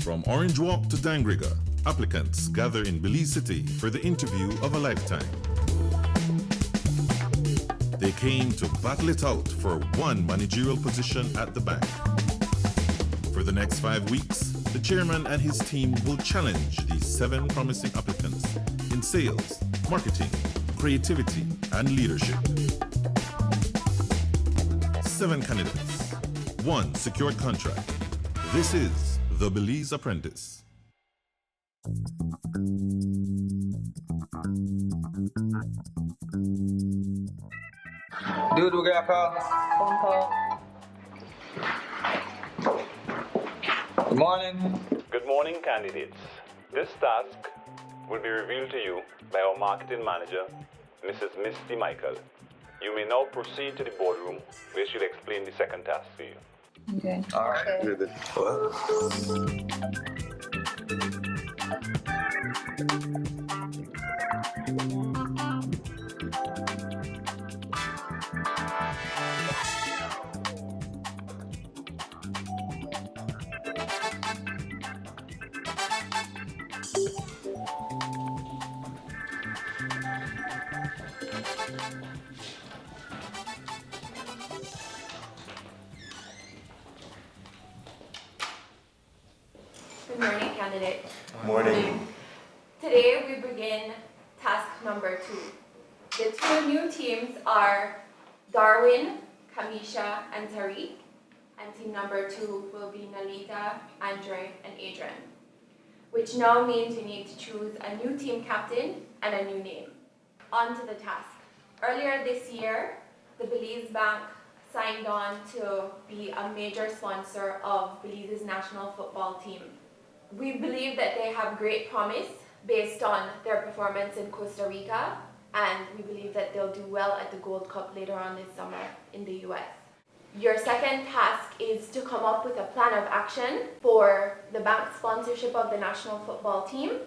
From Orange Walk to Dangriga, applicants gather in Belize City for the interview of a lifetime. They came to battle it out for one managerial position at the bank. For the next 5 weeks, the chairman and his team will challenge these 7 promising applicants in sales, marketing, creativity, and leadership. 7 candidates, 1 secured contract. This is the Belize Apprentice. Dude, we got a call. Phone call. Good morning. Good morning, candidates. This task will be revealed to you by our marketing manager, Mrs. Misty Michael. You may now proceed to the boardroom where she'll explain the second task to you. Okay. All right. Good morning, candidates. Morning. Today we begin task number 2. The 2 new teams are Darwin, Kamisha, and Tariq. And team number 2 will be Nalita, Andre, and Adrian. Which now means you need to choose a new team captain and a new name. On to the task. Earlier this year, the Belize Bank signed on to be a major sponsor of Belize's national football team. We believe that they have great promise based on their performance in Costa Rica, and we believe that they'll do well at the Gold Cup later on this summer in the US. Your second task is to come up with a plan of action for the bank sponsorship of the national football team.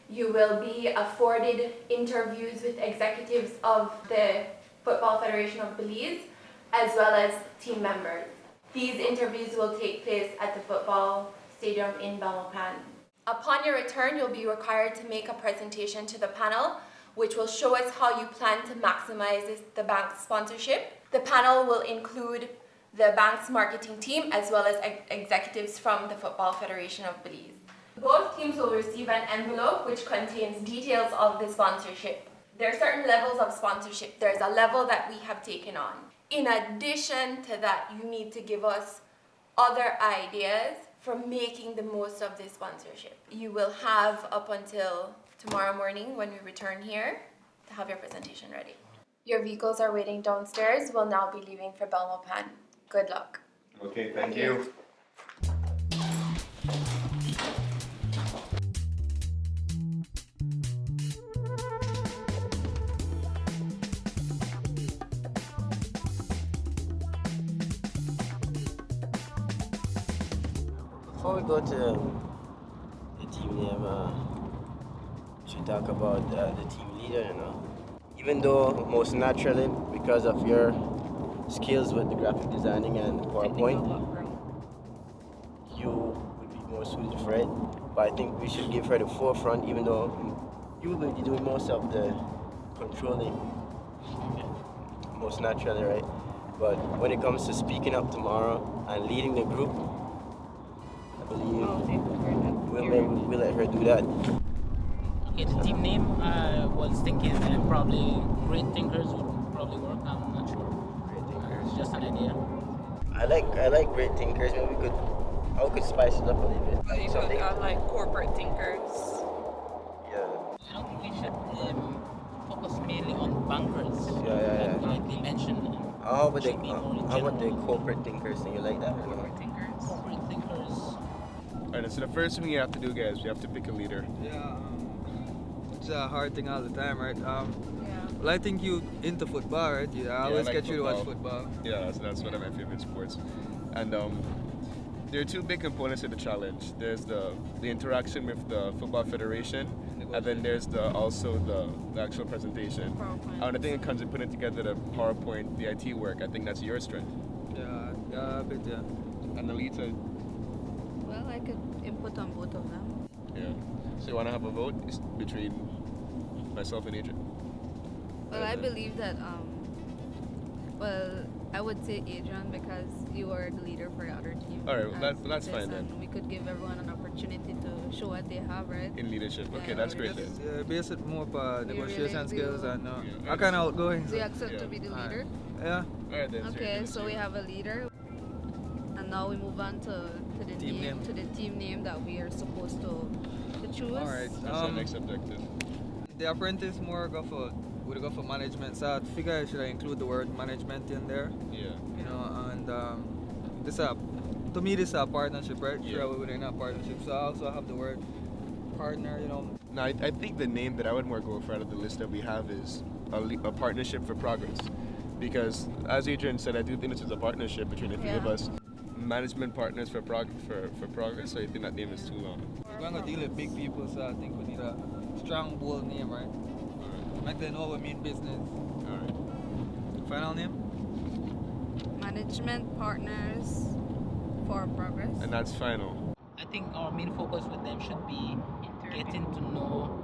You will be afforded interviews with executives of the Football Federation of Belize, as well as team members. These interviews will take place at the football stadium in Belmopan. Upon your return, you'll be required to make a presentation to the panel, which will show us how you plan to maximize the bank's sponsorship. The panel will include the bank's marketing team, as well as executives from the Football Federation of Belize. Both teams will receive an envelope which contains details of the sponsorship. There are certain levels of sponsorship. There's a level that we have taken on. In addition to that, you need to give us other ideas for making the most of this sponsorship. You will have up until tomorrow morning when we return here to have your presentation ready. Your vehicles are waiting downstairs. We'll now be leaving for Belmopan. Good luck. Okay, thank you. Before we go to the team name, we should talk about the team leader, you know. Even though most naturally, because of your skills with the graphic designing and PowerPoint, you would be more suited for it. But I think we should give her the forefront, even though you will be doing most of the controlling, most naturally, right? But when it comes to speaking up tomorrow and leading the group, I believe we'll let her do that. Okay, the team name, was thinking probably Great Thinkers would probably work. I'm not sure. Great thinkers. It's just an idea. I like great thinkers. Maybe we could spice it up a little bit. But you Something. got like corporate thinkers. Yeah. I don't think we should focus mainly on bankers. Yeah. Like they mentioned. How about should be more in the general. corporate thinkers? Do you like that? Corporate thinkers. Corporate thinkers. Alright, so the first thing you have to do, guys, you have to pick a leader. Yeah, it's a hard thing all the time, right? Yeah. Well, I think you into football, right? I always like get you to watch football. football. Yeah, that's one of my favorite sports. And there are 2 big components to the challenge. There's the interaction with the Football Federation, and then there's also the actual presentation. PowerPoint. And I think it comes in putting together the PowerPoint, the IT work. I think that's your strength. Yeah, a bit, yeah. And Alita, Well, I could input on both of them. Yeah. So you want to have a vote between myself and Adrian? Well, I believe that, well, I would say Adrian because you are the leader for the other team. All right, well, as that's fine this, then. and we could give everyone an opportunity to show what they have, right? In leadership. Okay, Yeah. that's great then. Yeah, base it more on We negotiation really skills will. and Yeah. I kind of outgoing. Do you accept Yeah. to be the Alright. leader? Yeah. All right then. Okay, so we have a leader. And now we move on to the Team name. to the team name that we are supposed to choose. All right. That's our next objective. The apprentice more go for would go for management. So I figure I should include the word management in there. Yeah. You know, and this to me this is a partnership, right? Yeah. Sure, we're within a partnership. So I also have the word partner. You know. Now, I think the name that I would more go for out of the list that we have is a partnership for progress. Because, as Adrian said, I do think this is a partnership between the three of Yeah. us. Management partners for progress, so I think that name is too long. We're gonna deal with big people, so I think we need a strong, bold name, right? Alright. Make them know we mean business. Alright. Final name? Management partners for progress. And that's final. I think our main focus with them should be getting to know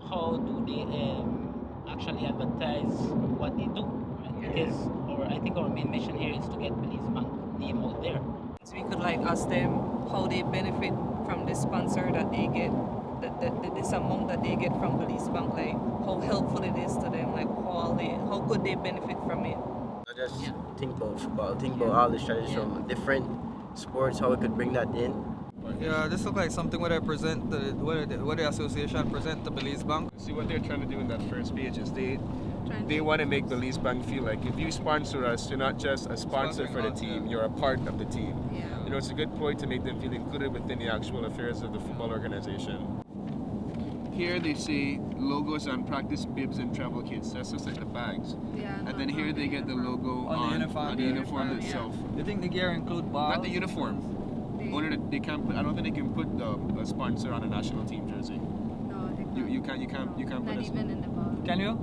how do they actually advertise what they do. Right? Because I think our main mission here is to get Belize Bank name out there. So we could like ask them how they benefit from the sponsor that they get, this amount that they get from Belize Bank, like how helpful it is to them, like how could they benefit from it. Not just think about football, think about all the strategies from different sports, how we could bring that in. Yeah, this looks like something where they present what the association present to Belize Bank. See what they're trying to do in that first page is they want to make Belize Bank feel like if you sponsor us, you're not just a sponsor for the team, you're a part of the team. Yeah. You know, it's a good point to make them feel included within the actual affairs of the football organization. Here they say logos on practice bibs and travel kits. That's just like the bags. Yeah. And then here they get the logo On the uniform, on the yeah. uniform Yeah. itself. You think the gear include balls? Not the uniform. Only that they can't put. I don't think they can put a sponsor on a national team jersey. No, they can't. You can't put Not a, even in the ball. Can you?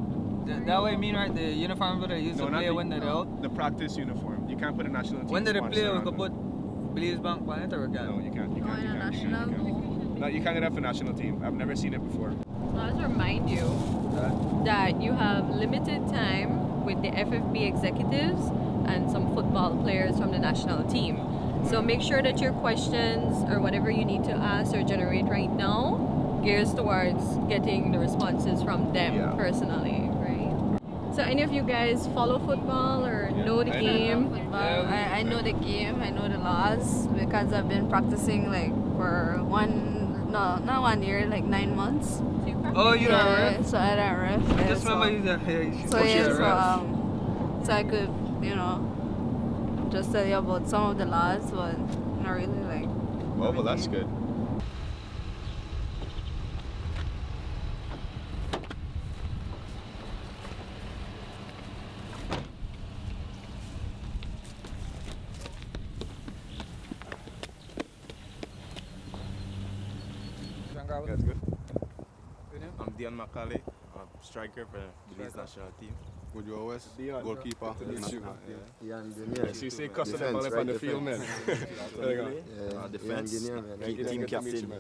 That way I mean, right? The uniform that they use to not play the, when they're out. the practice uniform. You can't put a national team. When they sponsor play, we on could them. put Belize Bank on it or we can't? No, you can't. You Oh, can't. in You a can't. national? No, you can't get that for national team. I've never seen it before. I'll just remind you that you have limited time with the FFB executives and some football players from the national team. So make sure that your questions or whatever you need to ask or generate right now gears towards getting the responses from them personally, right? So any of you guys follow football or know the game? I know the game, I know the laws because I've been practicing like for not 1 year, like 9 months. Oh, you're a ref? So I don't ref. Yeah, Just remember you that so I could, just tell you about some of the laws, but not really like. Well, that's good. That's good. I'm Dion Macaulay, striker for the Belize national team. Would you always Dion, goalkeeper? See, say cussing the ball up on the field, man. There you go. Defense. Team captain.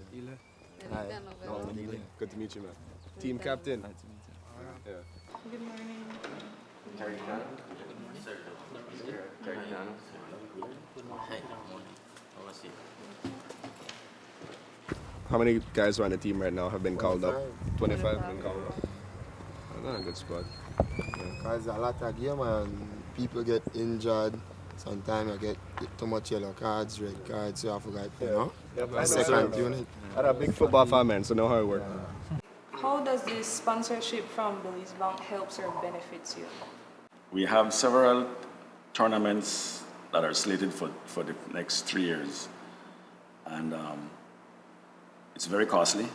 Good Good to meet you, man. Team captain. Yeah. Good morning. How many guys are on the team right now have been called up? 25 have been called up. That's not a good squad. Because a lot of game and people get injured. Sometimes I get too much yellow cards, red cards, so I forgot, I second unit. I'm a big football fan, man, so know how it works. How does this sponsorship from Belize Bank helps or benefits you? We have several tournaments that are slated for the next 3 years. And it's very costly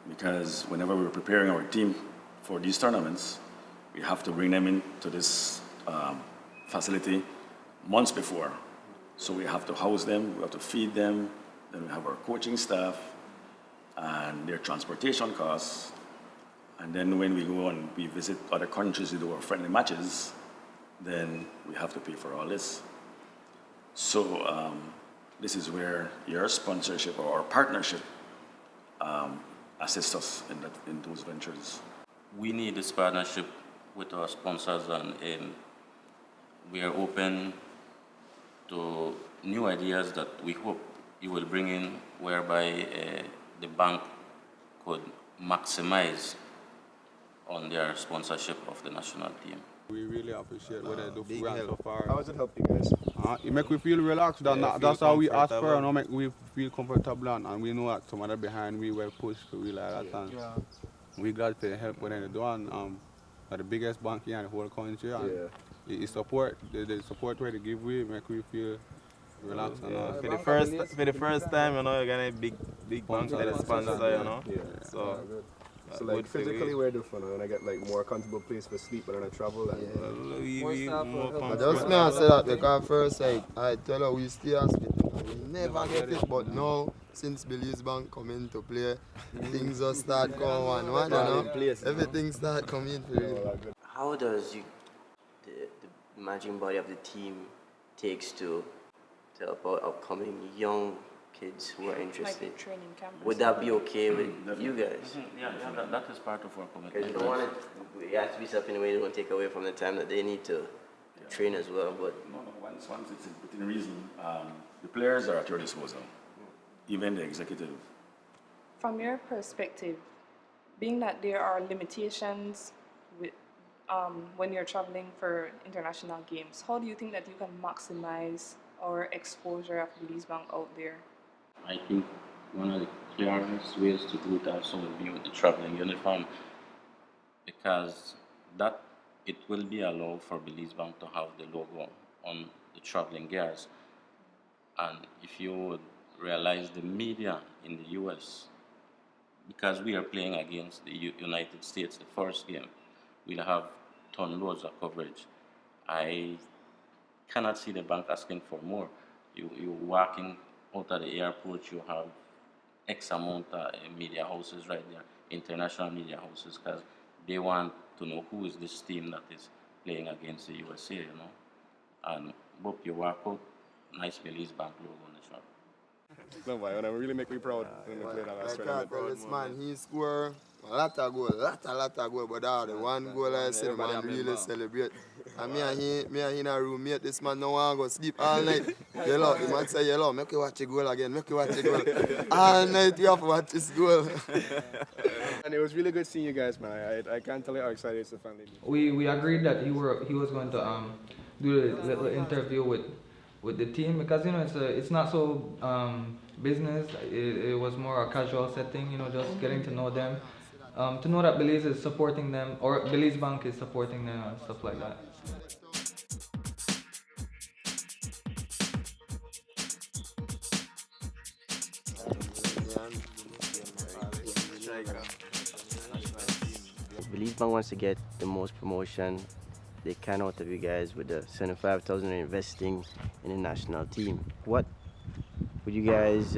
because whenever we're preparing our team for these tournaments, we have to bring them into this facility months before. So we have to house them, we have to feed them, then we have our coaching staff and their transportation costs. And then when we go and we visit other countries to do our friendly matches, then we have to pay for all this. So this is where your sponsorship or partnership assists us in those ventures. We need this partnership with our sponsors, and we are open to new ideas that we hope you will bring in, whereby the bank could maximize on their sponsorship of the national team. We really appreciate what they do for us so far. How does it help you guys? It make we feel relaxed. Yeah, That's how we ask for, comfortable. and make we feel comfortable, and we know that some other behind we were pushed to we like that. And we glad to help what they do, and are the biggest bank here in the whole country. And the support, the support where they give we make we feel relaxed. And, For the first time, you know, you're gonna big bank that is sponsor, you know. So. So like physically we're different, and I get like more comfortable place for sleep when I travel. And, I just may say that because first I tell her we stay hospital. We never get it, but now since Belize Bank come into play, things just start going one, you know. Everything start coming for you. How does the managing body of the team takes to help out upcoming young kids who are interested? Like training camp. Would that be okay with you guys? Yeah, that is part of our commitment. Because you don't want it has to be something where you don't take away from the time that they need to train as well. But Once it's within reason, the players are at your disposal, even the executive. From your perspective, being that there are limitations with, when you're traveling for international games, how do you think that you can maximize our exposure of Belize Bank out there? I think one of the clearest ways to do it also will be with the traveling uniform, because that it will be allowed for Belize Bank to have the logo on the traveling gears. And if you would realize the media in the US, because we are playing against the United States, the first game, we'll have ton loads of coverage. I cannot see the bank asking for more. You're walking out of the airport, you have X amount of media houses right there, international media houses, because they want to know who is this team that is playing against the USA, you know. And both you walk out, nice Belize Bank logo on the shop. No, boy, it really make me proud when we play that last tournament. This man, he scored a lot of goals, but the one goal I see the man really celebrate. And me and he in a roommate, this man no want to go sleep all night. Yellow, the man say, yellow, make you watch the goal again, make you watch the goal. All night we have to watch this goal. And it was really good seeing you guys, man. I can't tell you how excited it's to finally be. We agreed that he was going to do a little interview with the team, because it's not so business. It was more a casual setting, just getting to know them, to know that Belize is supporting them, or Belize Bank is supporting them and stuff like that. Belize Bank wants to get the most promotion they can out of you guys with the 75,000 they're investing in the national team. What would you guys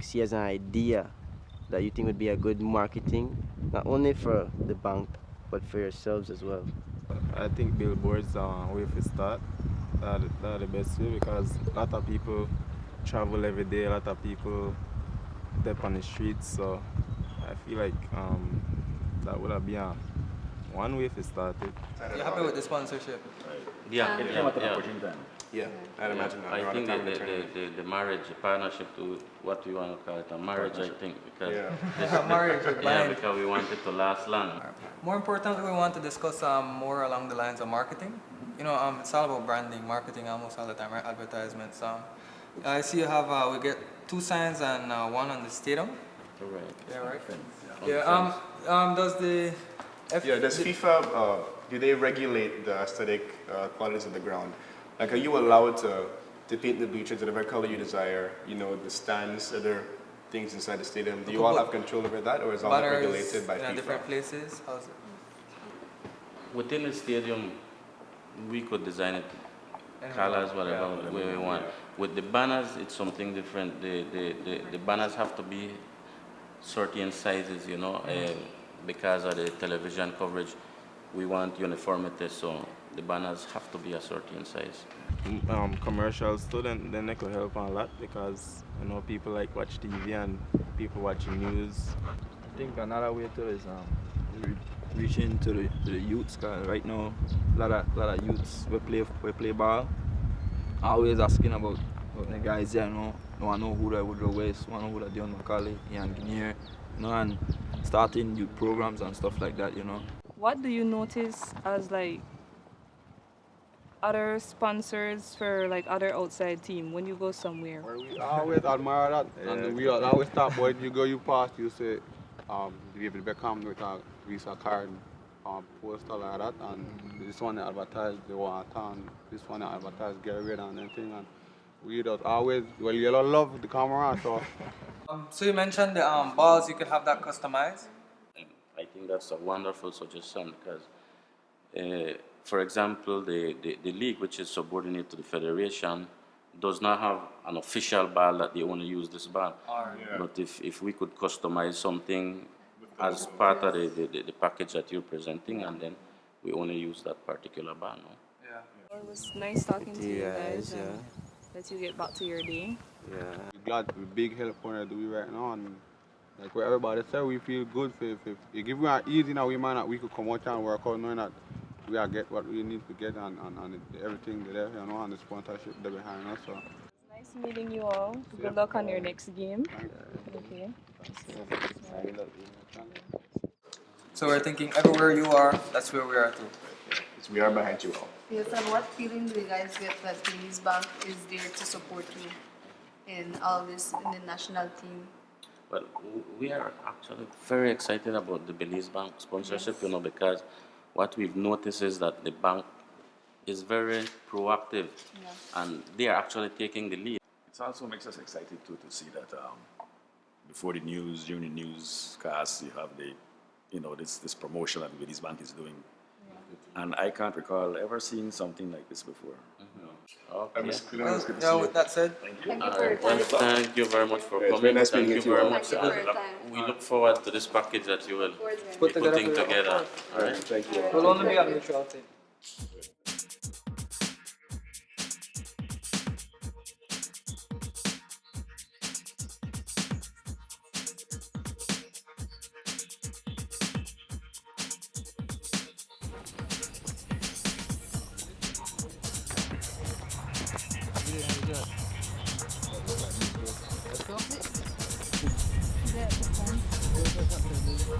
see as an idea that you think would be a good marketing, not only for the bank but for yourselves as well? I think billboards are a way to start. That's the best way, because a lot of people travel every day, a lot of people step on the streets, so I feel like that would have been one way to start it. You happy with the sponsorship? Yeah. Yeah, I'd imagine that. I think the marriage, the partnership, to what we want to call it, a marriage, I think, because Marriage with bank. because we want it to last long. More importantly, we want to discuss more along the lines of marketing. It's all about branding, marketing almost all the time, right? Advertisements. I see you have, we get 2 signs and one on the stadium. Right. Yeah, right? Yeah, does the... does FIFA, do they regulate the aesthetic qualities of the ground? Like, are you allowed to paint the bleachers whatever color you desire, the stands, other things inside the stadium? Do you all have control over that, or is all that regulated by FIFA? Different places? How's it? Within the stadium, we could design it colors, whatever way we want. With the banners, it's something different. The banners have to be certain sizes, because of the television coverage. We want uniformity, so the banners have to be a certain size. commercials too, then they could help a lot because you know people like watch TV and people watching news. I think another way too is reaching to the youths. Cause right now, lot of youths we play ball. Always asking about the guys there, you know who the Woodrow West, know who the Dion Macaulay, Ian Guinier, and starting youth programs and stuff like that, What do you notice as like other sponsors for like other outside team when you go somewhere? We always admire that, and we always talk about you pass, you say, David Beckham with a Visa card, poster like that, and this one advertise the Watan, this one advertise Gary Red and everything, and we just always, you love the camera, so. So you mentioned the balls, you could have that customized? I think that's a wonderful suggestion because, for example, the league, which is subordinate to the federation, does not have an official ball that they only use this ball. Yeah. But if we could customize something as part of the package that you're presenting, and then we only use that particular ball. No? Yeah. Well, it was nice talking to you guys. And let you get back to your day. Yeah, we got a big help on it do right now, and like what everybody said, we feel good if you give me an easy now, we could come out and work out knowing that we are get what we need to get and everything there, and the sponsorship there behind us. So. Nice meeting you all. Good luck on your next game. Okay. So we're thinking everywhere you are, that's where we are too. We are behind you all. Yes, and what feeling do you guys get that Belize Bank is there to support you in all this, in the national team? Well, we are actually very excited about the Belize Bank sponsorship, because what we've noticed is that the bank is very proactive, and they are actually taking the lead. It also makes us excited too to see that before the news, during the newscast, you have this promotion that Belize Bank is doing. And I can't recall ever seeing something like this before. Okay. With that said, thank you for your time. Thank you very much for coming. very nice Thank meeting you you very all. much. Thank you for your time. We look forward to this package that you will be Put together putting for you. together. All right. Thank you. we'll only be on neutral team.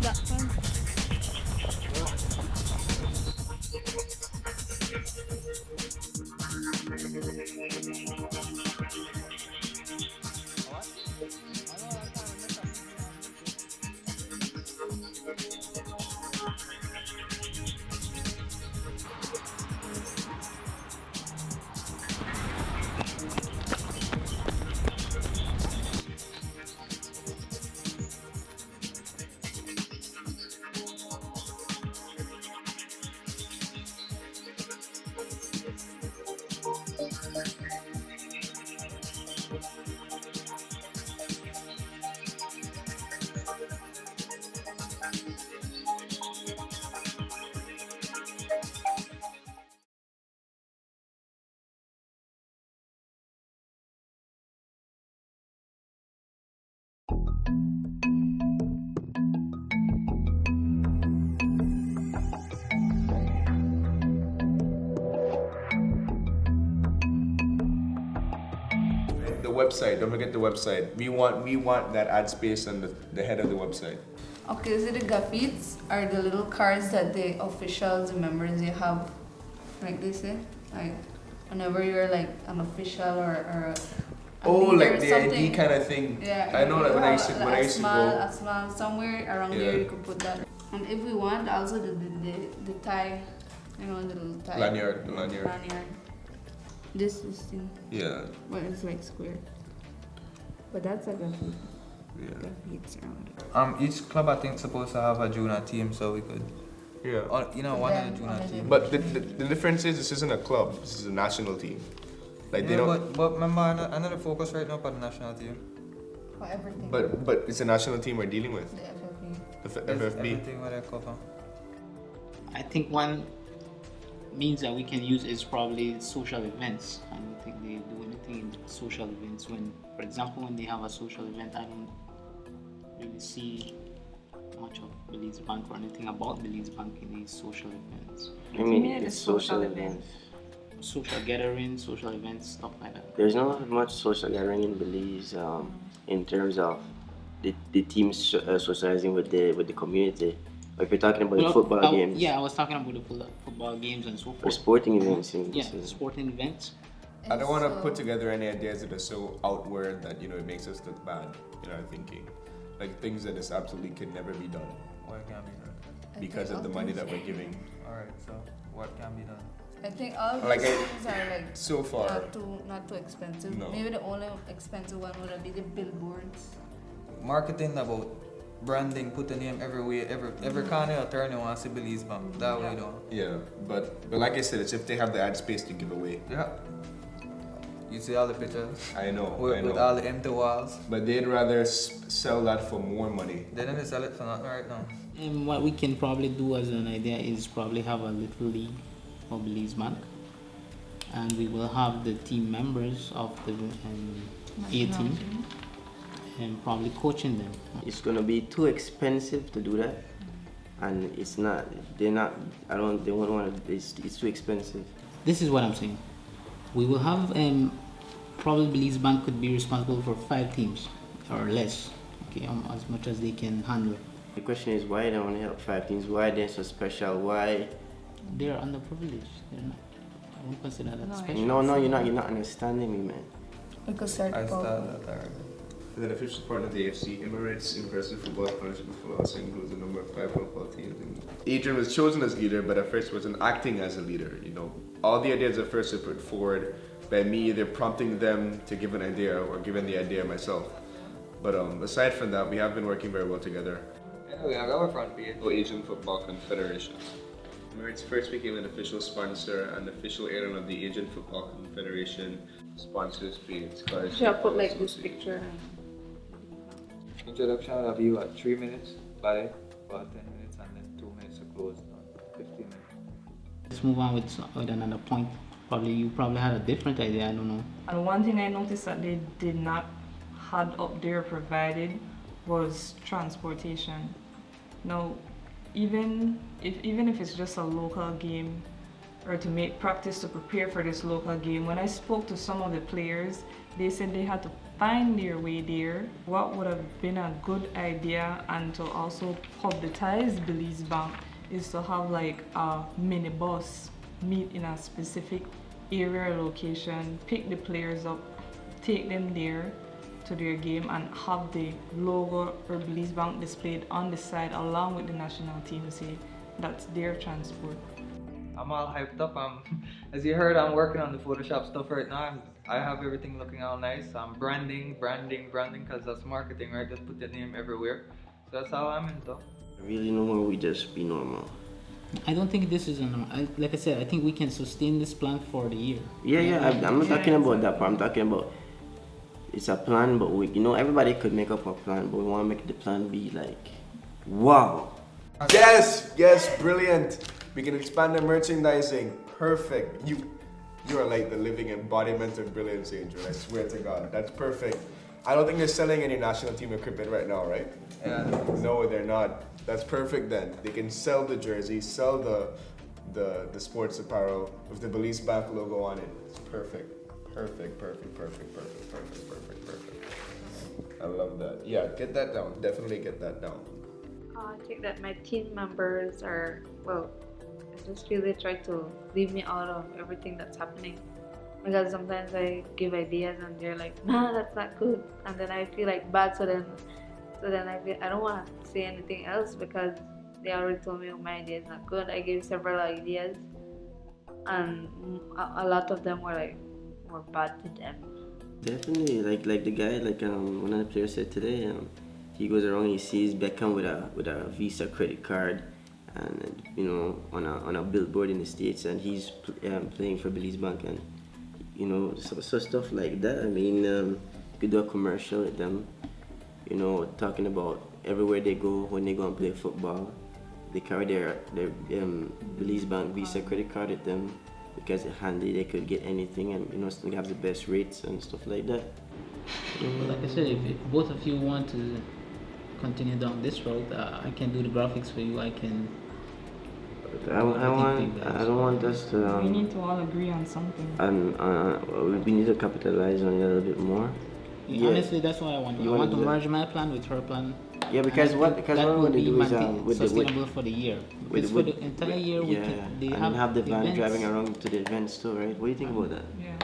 That one. The website, don't forget the website. We want that ad space on the head of the website. Okay, is it the gaffetes or the little cards that the officials, the members, they have, like they say, like whenever you're like an official or a leader Like or the something. ID kind of thing. Yeah, I know that you when I have used to a go. small somewhere around there you could put that. And if we want, also the tie, the little tie. Lanyard, the lanyard. This thing. Yeah. But it's like square. But that's a gaffete. Yeah. Gaffetes around it. Each club I think supposed to have a junior team, so we could. Yeah. One of the junior team. But the difference is this isn't a club. This is a national team. Like they don't. But remember, another focus right now for the national team. For everything. But it's a national team we're dealing with. The FFB. The FFB. Everything what I cover. I think one means that we can use is probably social events. I don't think they do anything in social events. When, for example, when they have a social event, I don't really see much of Belize Bank or anything about Belize Bank in these social events. I mean, it's social events. Social gatherings, social events, stuff like that. There's not much social gathering in Belize in terms of the teams socializing with the community. If you're talking about the football games. Yeah, I was talking about the football games and so forth. Or sporting events. Sporting events. I don't want to put together any ideas that are so outward that, you know, it makes us look bad in our thinking. Like things that is absolutely could never be done. Why can't be done? Because of the money that we're giving. Alright, so what can be done? I think all these Like things are like so far not too expensive. No. Maybe the only expensive one would be the billboards. Marketing about branding, put the name everywhere, every corner or turn you want to see Belize Bank. That way though. Yeah, but like I said, it's if they have the ad space to give away. Yeah. You see all the pictures? I know. With all the empty walls. But they'd rather sell that for more money. They didn't sell it for nothing right now. And what we can probably do as an idea is probably have a little league for Belize Bank, and we will have the team members of the A team and probably coaching them. It's gonna be too expensive to do that, and it's not. They're not. They won't want to. It's too expensive. This is what I'm saying. We will have probably Belize Bank could be responsible for 5 teams or less, okay, as much as they can handle. The question is why they want to help 5 teams? Why they're so special? Why? They're underprivileged. They're not. I won't consider that special. No, you're not. You're not understanding me, man. Because start And then official partner of the AFC, Emirates Impressive Football Partnership with Flawless includes a number of 5 football teams. Adrian was chosen as leader, but at first wasn't acting as a leader. You know, all the ideas at first were put forward by me either prompting them to give an idea or giving the idea myself. But aside from that, we have been working very well together. Anyway, I got our front page. Asian Football Confederation. Emirates first became an official sponsor and official airline of the Asian Football Confederation sponsors page. Should I put like this picture? Introduction will be what, 3 minutes? Bye. About 10 minutes and then 2 minutes to close. 15 minutes. Let's move on with another point. You probably had a different idea. I don't know. And one thing I noticed that they did not had up there provided was transportation. Now, even if it's just a local game or to make practice to prepare for this local game, when I spoke to some of the players, they said they had to find their way there. What would have been a good idea and to also publicize Belize Bank is to have like a minibus meet in a specific area or location, pick the players up, take them there to their game and have the logo or Belize Bank displayed on the side along with the national team, say that's their transport. I'm all hyped up. As you heard, I'm working on the Photoshop stuff right now. I have everything looking all nice. I'm branding, because that's marketing, right? Just put the name everywhere. So that's how I'm into. Really normal, we just be normal. I don't think this is like I said, I think we can sustain this plan for the year. Yeah, I'm not talking about that part. I'm talking about it's a plan, but everybody could make up a plan, but we want to make the plan be like, wow. Yes, brilliant. We can expand the merchandising. Perfect. You are like the living embodiment of brilliance, Angel. I swear to God, that's perfect. I don't think they're selling any national team equipment right now, right? Yeah. No, they're not. That's perfect then. They can sell the jersey, sell the sports apparel with the Belize Bank logo on it. It's perfect. Perfect. I love that. Yeah, get that down. Definitely get that down. I think that my team members are, I just feel they try to leave me out of everything that's happening. Because sometimes I give ideas and they're like, nah, that's not good. And then I feel like bad, so then I don't want to say anything else because they already told me my idea is not good. I gave several ideas and a lot of them were bad to them. Definitely, like the guy, one of the players said today, he goes around, he sees Beckham with a Visa credit card, and on a billboard in the States, and he's playing for Belize Bank, and so stuff like that. I mean, you could do a commercial with them, talking about everywhere they go when they go and play football, they carry their Belize Bank Visa credit card with them because it's handy. They could get anything and still have the best rates and stuff like that. Like I said, if both of you want to continue down this road, I can do the graphics for you. I can. I don't want us to. We need to all agree on something. And we need to capitalize on it a little bit more. Yeah. Honestly, that's what I want. I want to merge my plan with her plan. Yeah, because what we're going to do is sustainable for the year. For the entire year, we can have the van events. driving around to the events too, right? What do you think about that? Yeah.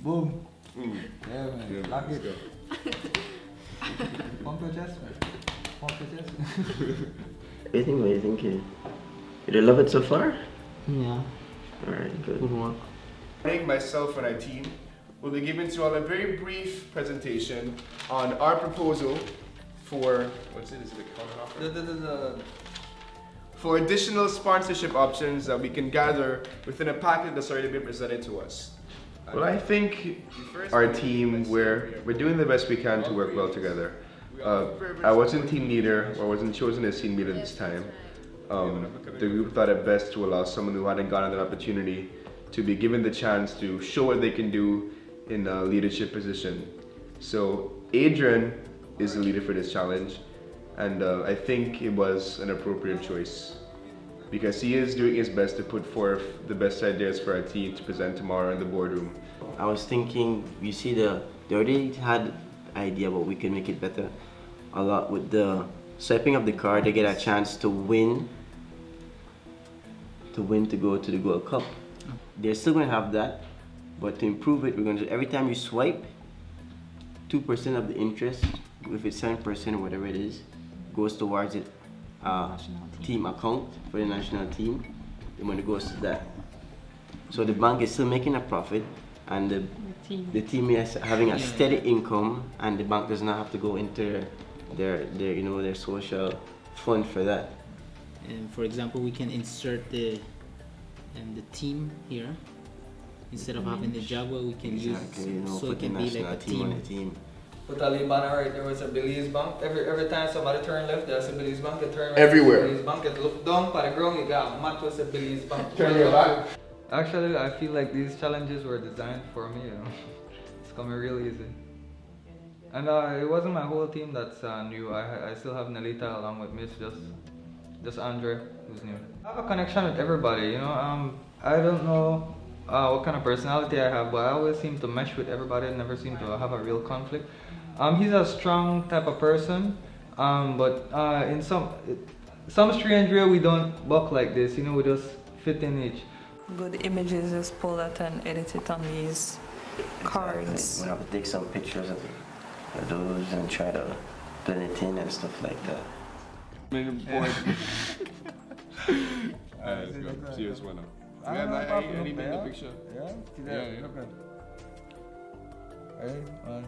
Boom. Yeah, man. Lock it. Pump your chest, man. Pump your chest. What do you think? You do love it so far? Yeah. Alright, good. Good work. I think myself and our team will be giving to you all a very brief presentation on our proposal for, what's it, is it a counter offer? For additional sponsorship options that we can gather within a packet that's already been presented to us. Well, I think our team, we're doing the best we can to work well together. I wasn't team leader, or wasn't chosen as team leader this time. The group thought it best to allow someone who hadn't gotten an opportunity to be given the chance to show what they can do in a leadership position. So Adrian is the leader for this challenge, and I think it was an appropriate choice because he is doing his best to put forth the best ideas for our team to present tomorrow in the boardroom. I was thinking, you see, they already had idea, but we can make it better a lot with the swiping of the card. They get a chance to win to go to the Gold Cup. They're still going to have that, but to improve it, we're going to, every time you swipe, 2% of the interest, if it's 7% or whatever it is, goes towards it. Team account for the national team. The money goes to that. So the bank is still making a profit, and the team is having a steady income, and the bank does not have to go into their social fund for that. And for example, we can insert the team here instead of having the Jaguar. We can use so it can be like a team. Put a lead banner right there with a Belize Bank. Every time somebody turn left, there's a Belize Bank. You turn right, everywhere. Belize Bank. You look down by the ground, you got a mat with a Belize Bank. Turn your back. Actually, I feel like these challenges were designed for me. It's coming real easy. And it wasn't my whole team that's new. I still have Nelita along with me. It's just Andre who's new. I have a connection with everybody. I don't know what kind of personality I have, but I always seem to mesh with everybody. I never seem to have a real conflict. He's a strong type of person, but in some strange way we don't buck like this. We just fit in each. Good images, just pull that and edit it on these cards. We'll have to take some pictures of those and try to blend it in and stuff like that. Alright, let's go. Serious one now. I need the picture. Yeah? Yeah. Okay. Hey, 1,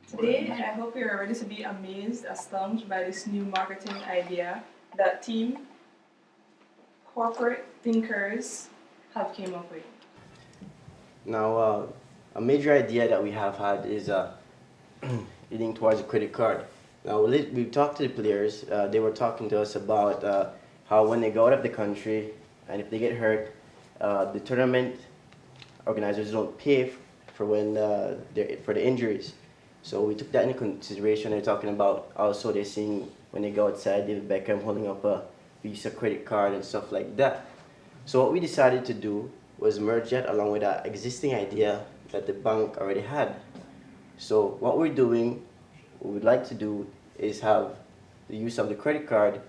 Today, I hope you're ready to be amazed, astonished by this new marketing idea that team corporate thinkers have came up with. Now, a major idea that we have had is leading towards a credit card. Now, we've talked to the players. They were talking to us about how when they go out of the country and if they get hurt, the tournament organizers don't pay for for the injuries. So we took that into consideration. They're talking about also they're seeing when they go outside, David Beckham holding up a Visa credit card and stuff like that. So what we decided to do was merge that along with our existing idea that the bank already had. So what we're doing, what we'd like to do is have the use of the credit card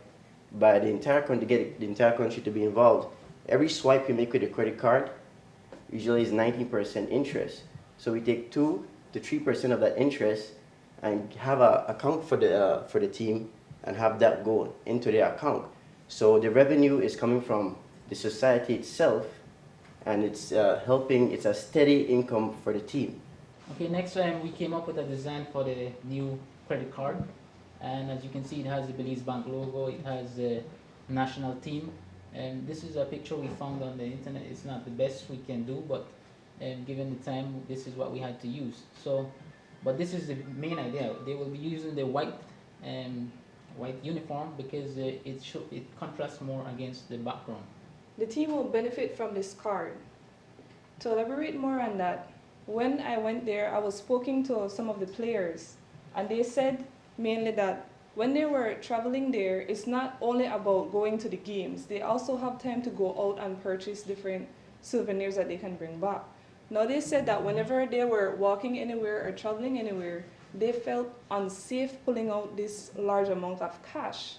by the entire country, get the entire country to be involved. Every swipe you make with a credit card usually is 19% interest. So we take 2 to 3% of that interest and have an account for the team and have that go into their account. So the revenue is coming from the society itself, and it's helping, it's a steady income for the team. Okay, next time we came up with a design for the new credit card, and as you can see, it has the Belize Bank logo, it has the national team, and this is a picture we found on the internet. It's not the best we can do, but given the time, this is what we had to use. So, but this is the main idea. They will be using the white uniform because it contrasts more against the background. The team will benefit from this card. To elaborate more on that, when I went there, I was speaking to some of the players, and they said mainly that when they were traveling there, it's not only about going to the games. They also have time to go out and purchase different souvenirs that they can bring back. Now, they said that whenever they were walking anywhere or traveling anywhere, they felt unsafe pulling out this large amount of cash.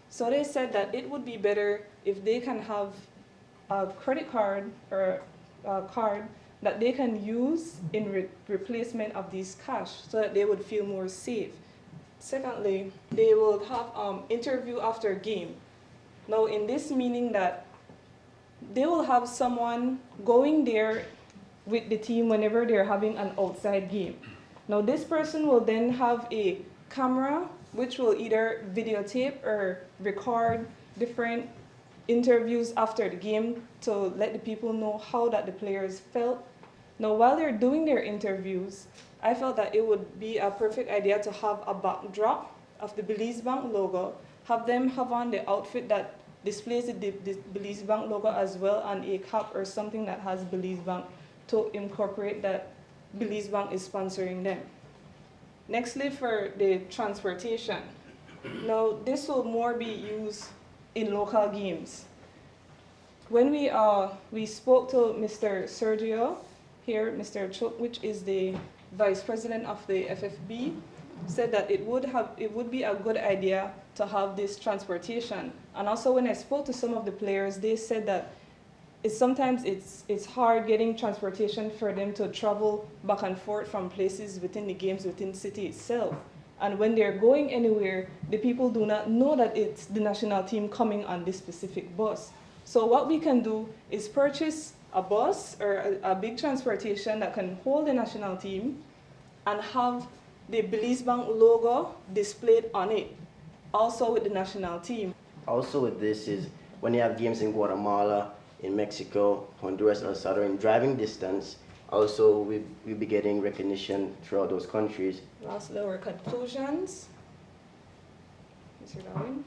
So they said that it would be better if they can have a credit card or a card that they can use in replacement of these cash so that they would feel more safe. Secondly, they will have interview after game. Now, in this meaning that they will have someone going there with the team whenever they're having an outside game. Now, this person will then have a camera which will either videotape or record different interviews after the game to let the people know how that the players felt. Now, while they're doing their interviews, I felt that it would be a perfect idea to have a backdrop of the Belize Bank logo, have them have on the outfit that displays the Belize Bank logo as well, and a cap or something that has Belize Bank to incorporate that Belize Bank is sponsoring them. Nextly, for the transportation. Now, this will more be used in local games. When we spoke to Mr. Sergio here, Mr. Chuk, which is the vice president of the FFB, said that it would be a good idea to have this transportation. And also, when I spoke to some of the players, they said that sometimes it's hard getting transportation for them to travel back and forth from places within the games, within the city itself. And when they're going anywhere, the people do not know that it's the national team coming on this specific bus. So what we can do is purchase a bus or a big transportation that can hold the national team and have the Belize Bank logo displayed on it, also with the national team. Also with this is when you have games in Guatemala, in Mexico, Honduras, El Salvador, in driving distance, also we'll be getting recognition throughout those countries. Lastly, our conclusions. Mr. Darwin?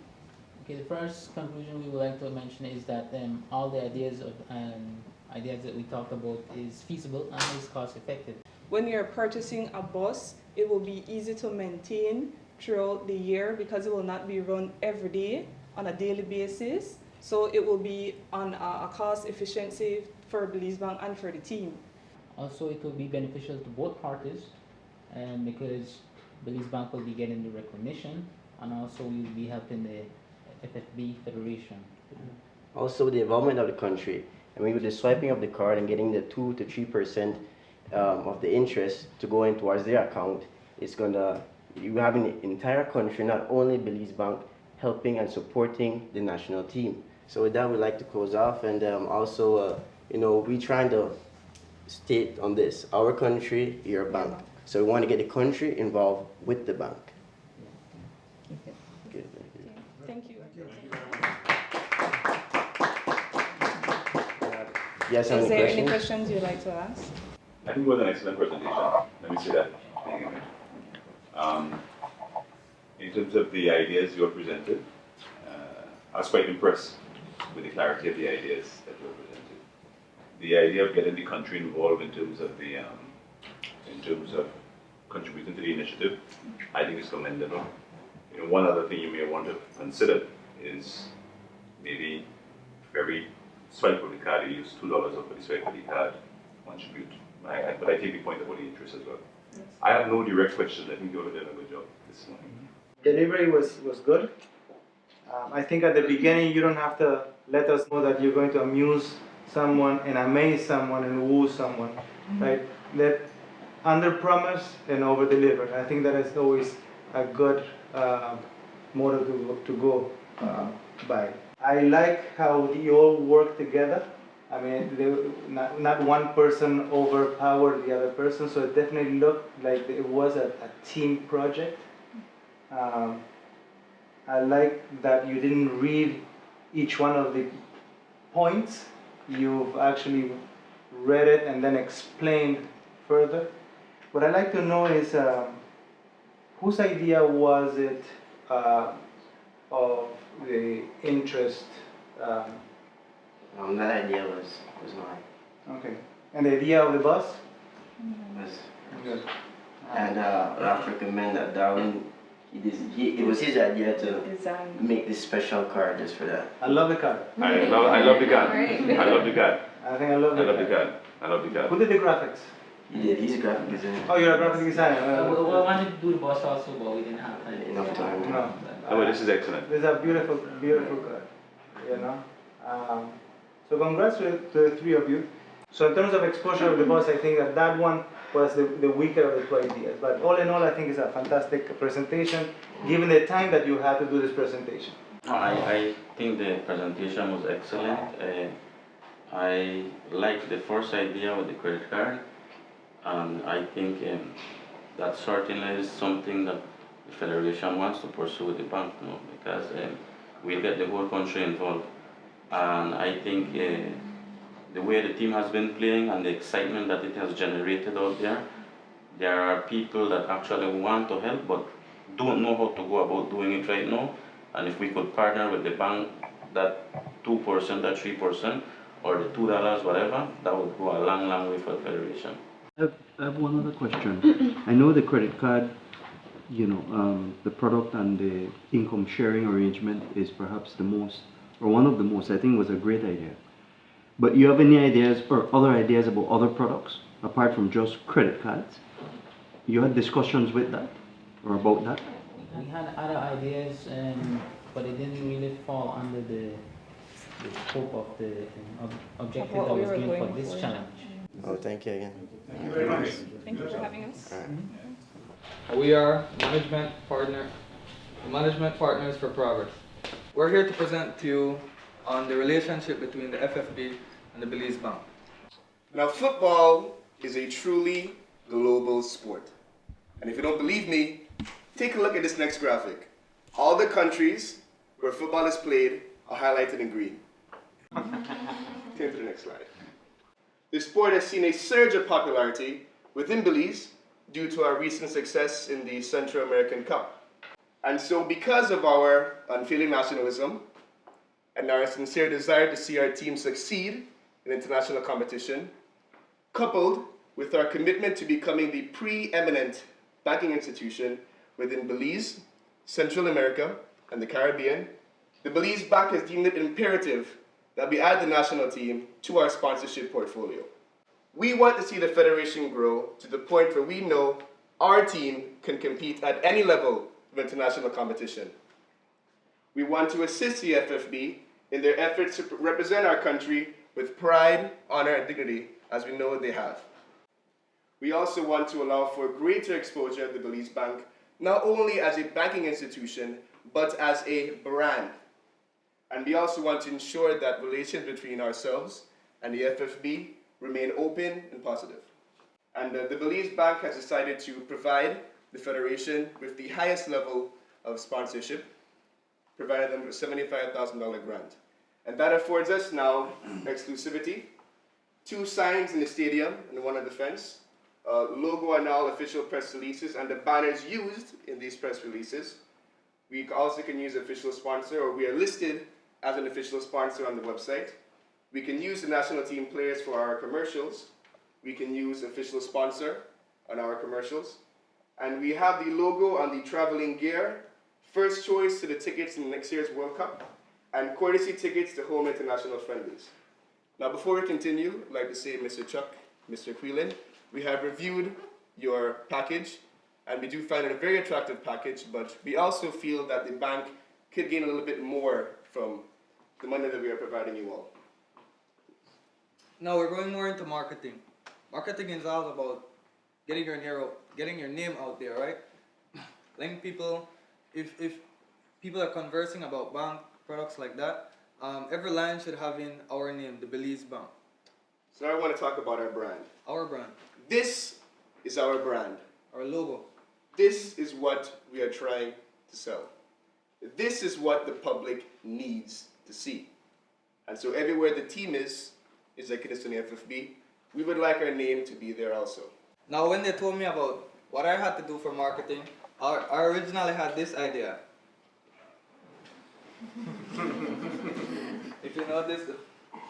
Okay, the first conclusion we would like to mention is that all the ideas that we talked about is feasible and is cost effective. When you're purchasing a bus, it will be easy to maintain throughout the year because it will not be run every day on a daily basis. So it will be on a cost efficiency for Belize Bank and for the team. Also, it will be beneficial to both parties because Belize Bank will be getting the recognition, and also we will be helping the FFB Federation. Also the involvement of the country. I mean, with the swiping of the card and getting the 2 to 3% of the interest to go in towards their account, it's gonna, you have an entire country, not only Belize Bank, helping and supporting the national team. So with that, we'd like to close off, and also, we're trying to state on this, our country, your bank. So we want to get the country involved with the bank. Good. Thank you. Yes, Is there any questions you'd like to ask? I think it was an excellent presentation. Let me say that. In terms of the ideas you presented, I was quite impressed with the clarity of the ideas that you presented. The idea of getting the country involved in terms of contributing to the initiative, I think is commendable. One other thing you may want to consider is maybe every swipe of the card, you use $2 off of the swipe of the card, contribute. But I take the point about the interest as well. Yes. I have no direct questions. I think you all have done a good job this morning. Delivery was good. I think at the beginning you don't have to let us know that you're going to amuse someone and amaze someone and woo someone, right? Let under promise and over deliver. I think that is always a good motto to go by. I like how they all work together. I mean, not one person overpowered the other person, so it definitely looked like it was a team project. I like that you didn't read each one of the points. You've actually read it and then explained further. What I'd like to know is whose idea was it of the interest? That idea was mine. Okay. And the idea of the bus? Was, Good. and I have to recommend that Darwin, it was his idea to make this special card just for that. I love the card. I love the card. I love the card. I think I love the card. I love the card. Who did the graphics? He did. He's a graphic designer. Oh, you're a graphic designer. We wanted to do the boss also, but we didn't have time. Enough time. No. Oh, this is excellent. These are beautiful, beautiful card. You know. So congrats to the three of you. So in terms of exposure of the boss, I think that one was the weaker of the two ideas. But all in all, I think it's a fantastic presentation, given the time that you had to do this presentation. I think the presentation was excellent. I like the first idea with the credit card, and I think that certainly is something that the Federation wants to pursue with the bank now, because we'll get the whole country involved. And I think the way the team has been playing and the excitement that it has generated out there are people that actually want to help but don't know how to go about doing it right now. And if we could partner with the bank, that 2%, that 3%, or the $2, whatever, that would go a long, long way for the Federation. I have one other question. I know the credit card, the product and the income sharing arrangement is perhaps the most, or one of the most, I think was a great idea. But you have any ideas or other ideas about other products, apart from just credit cards? You had discussions with that, or about that? We had other ideas, but it didn't really fall under the scope of the objective that was given for this challenge. Oh, thank you again. Thank you very much. Thank you for having us. We are management partners for progress. We're here to present to you on the relationship between the FFB and the Belize Bank. Now, football is a truly global sport. And if you don't believe me, take a look at this next graphic. All the countries where football is played are highlighted in green. Turn to the next slide. This sport has seen a surge of popularity within Belize due to our recent success in the Central American Cup. And so because of our unfailing nationalism and our sincere desire to see our team succeed in international competition, coupled with our commitment to becoming the preeminent banking institution within Belize, Central America, and the Caribbean, the Belize Bank has deemed it imperative that we add the national team to our sponsorship portfolio. We want to see the Federation grow to the point where we know our team can compete at any level of international competition. We want to assist the FFB in their efforts to represent our country with pride, honor, and dignity, as we know they have. We also want to allow for greater exposure at the Belize Bank, not only as a banking institution, but as a brand. And we also want to ensure that relations between ourselves and the FFB remain open and positive. And the Belize Bank has decided to provide the Federation with the highest level of sponsorship, provided them with a $75,000 grant. And that affords us now exclusivity, 2 signs in the stadium and 1 on the fence, logo on all official press releases, and the banners used in these press releases. We also can use official sponsor, or we are listed as an official sponsor on the website. We can use the national team players for our commercials. We can use official sponsor on our commercials. And we have the logo on the traveling gear, first choice to the tickets in next year's World Cup, and courtesy tickets to home international friendlies. Now, before we continue, I'd like to say, Mr. Chuck, Mr. Quillen, we have reviewed your package, and we do find it a very attractive package, but we also feel that the bank could gain a little bit more from the money that we are providing you all. Now we're going more into marketing. Marketing is all about getting your name out there, right? Letting people, if people are conversing about bank products like that, every line should have in our name, the Belize Bank. So now I want to talk about our brand. Our brand. This is our brand. Our logo. This is what we are trying to sell. This is what the public needs to see. And so everywhere the team is, executives in the FFB, we would like our name to be there also. Now when they told me about what I had to do for marketing, I originally had this idea. If you notice,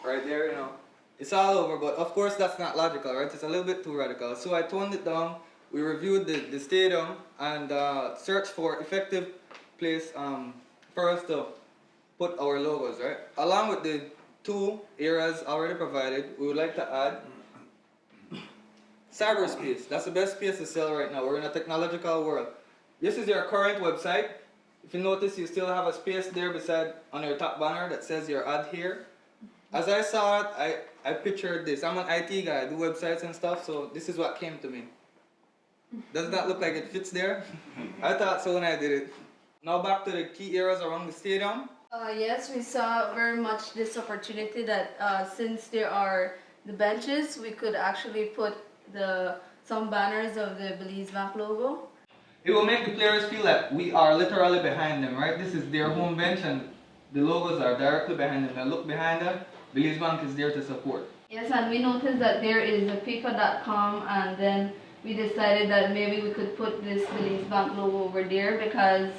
right there, you know, it's all over, but of course that's not logical, right? It's a little bit too radical. So I toned it down, we reviewed the stadium and searched for effective place for us to put our logos, right? Along with the 2 areas already provided, we would like to add cyberspace. That's the best space to sell right now. We're in a technological world. This is your current website. If you notice, you still have a space there beside on your top banner that says your ad here. As I saw it, I pictured this. I'm an IT guy, I do websites and stuff, so this is what came to me. Does that look like it fits there? I thought so when I did it. Now back to the key areas around the stadium. Yes, we saw very much this opportunity that since there are the benches, we could actually put some banners of the Belize Bank logo. It will make the players feel that we are literally behind them, right? This is their home bench and the logos are directly behind them. Now look behind them, Belize Bank is there to support. Yes, and we noticed that there is a FIFA.com, and then we decided that maybe we could put this Belize Bank logo over there because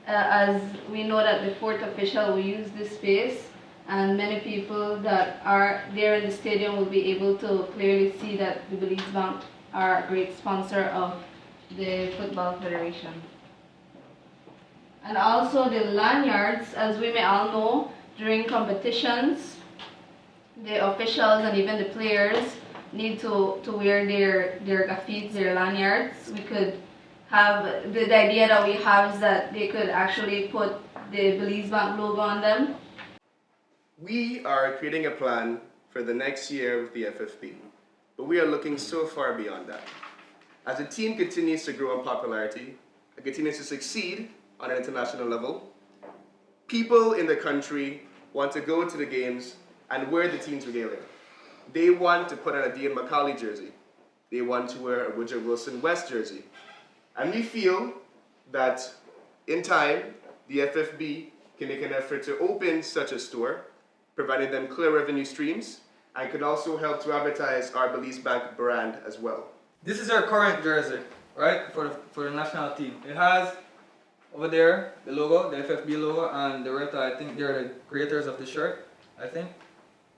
as we know that the 4th official will use this space, and many people that are there in the stadium will be able to clearly see that the Belize Bank are a great sponsor of the Football Federation. And also the lanyards, as we may all know, during competitions, the officials and even the players need to wear their gaffies, their lanyards. We could have, the idea that we have is that they could actually put the Belize Bank logo on them. We are creating a plan for the next year with the FFP, but we are looking so far beyond that. As the team continues to grow in popularity and continues to succeed on an international level, people in the country want to go to the games and wear the team's regalia. They want to put on a Dean Macaulay jersey. They want to wear a Woodrow Wilson West jersey. And we feel that in time, the FFB can make an effort to open such a store, providing them clear revenue streams, and could also help to advertise our Belize Bank brand as well. This is our current jersey, right, for the national team. It has over there the logo, the FFB logo, and the Reta, I think they're the creators of the shirt, I think.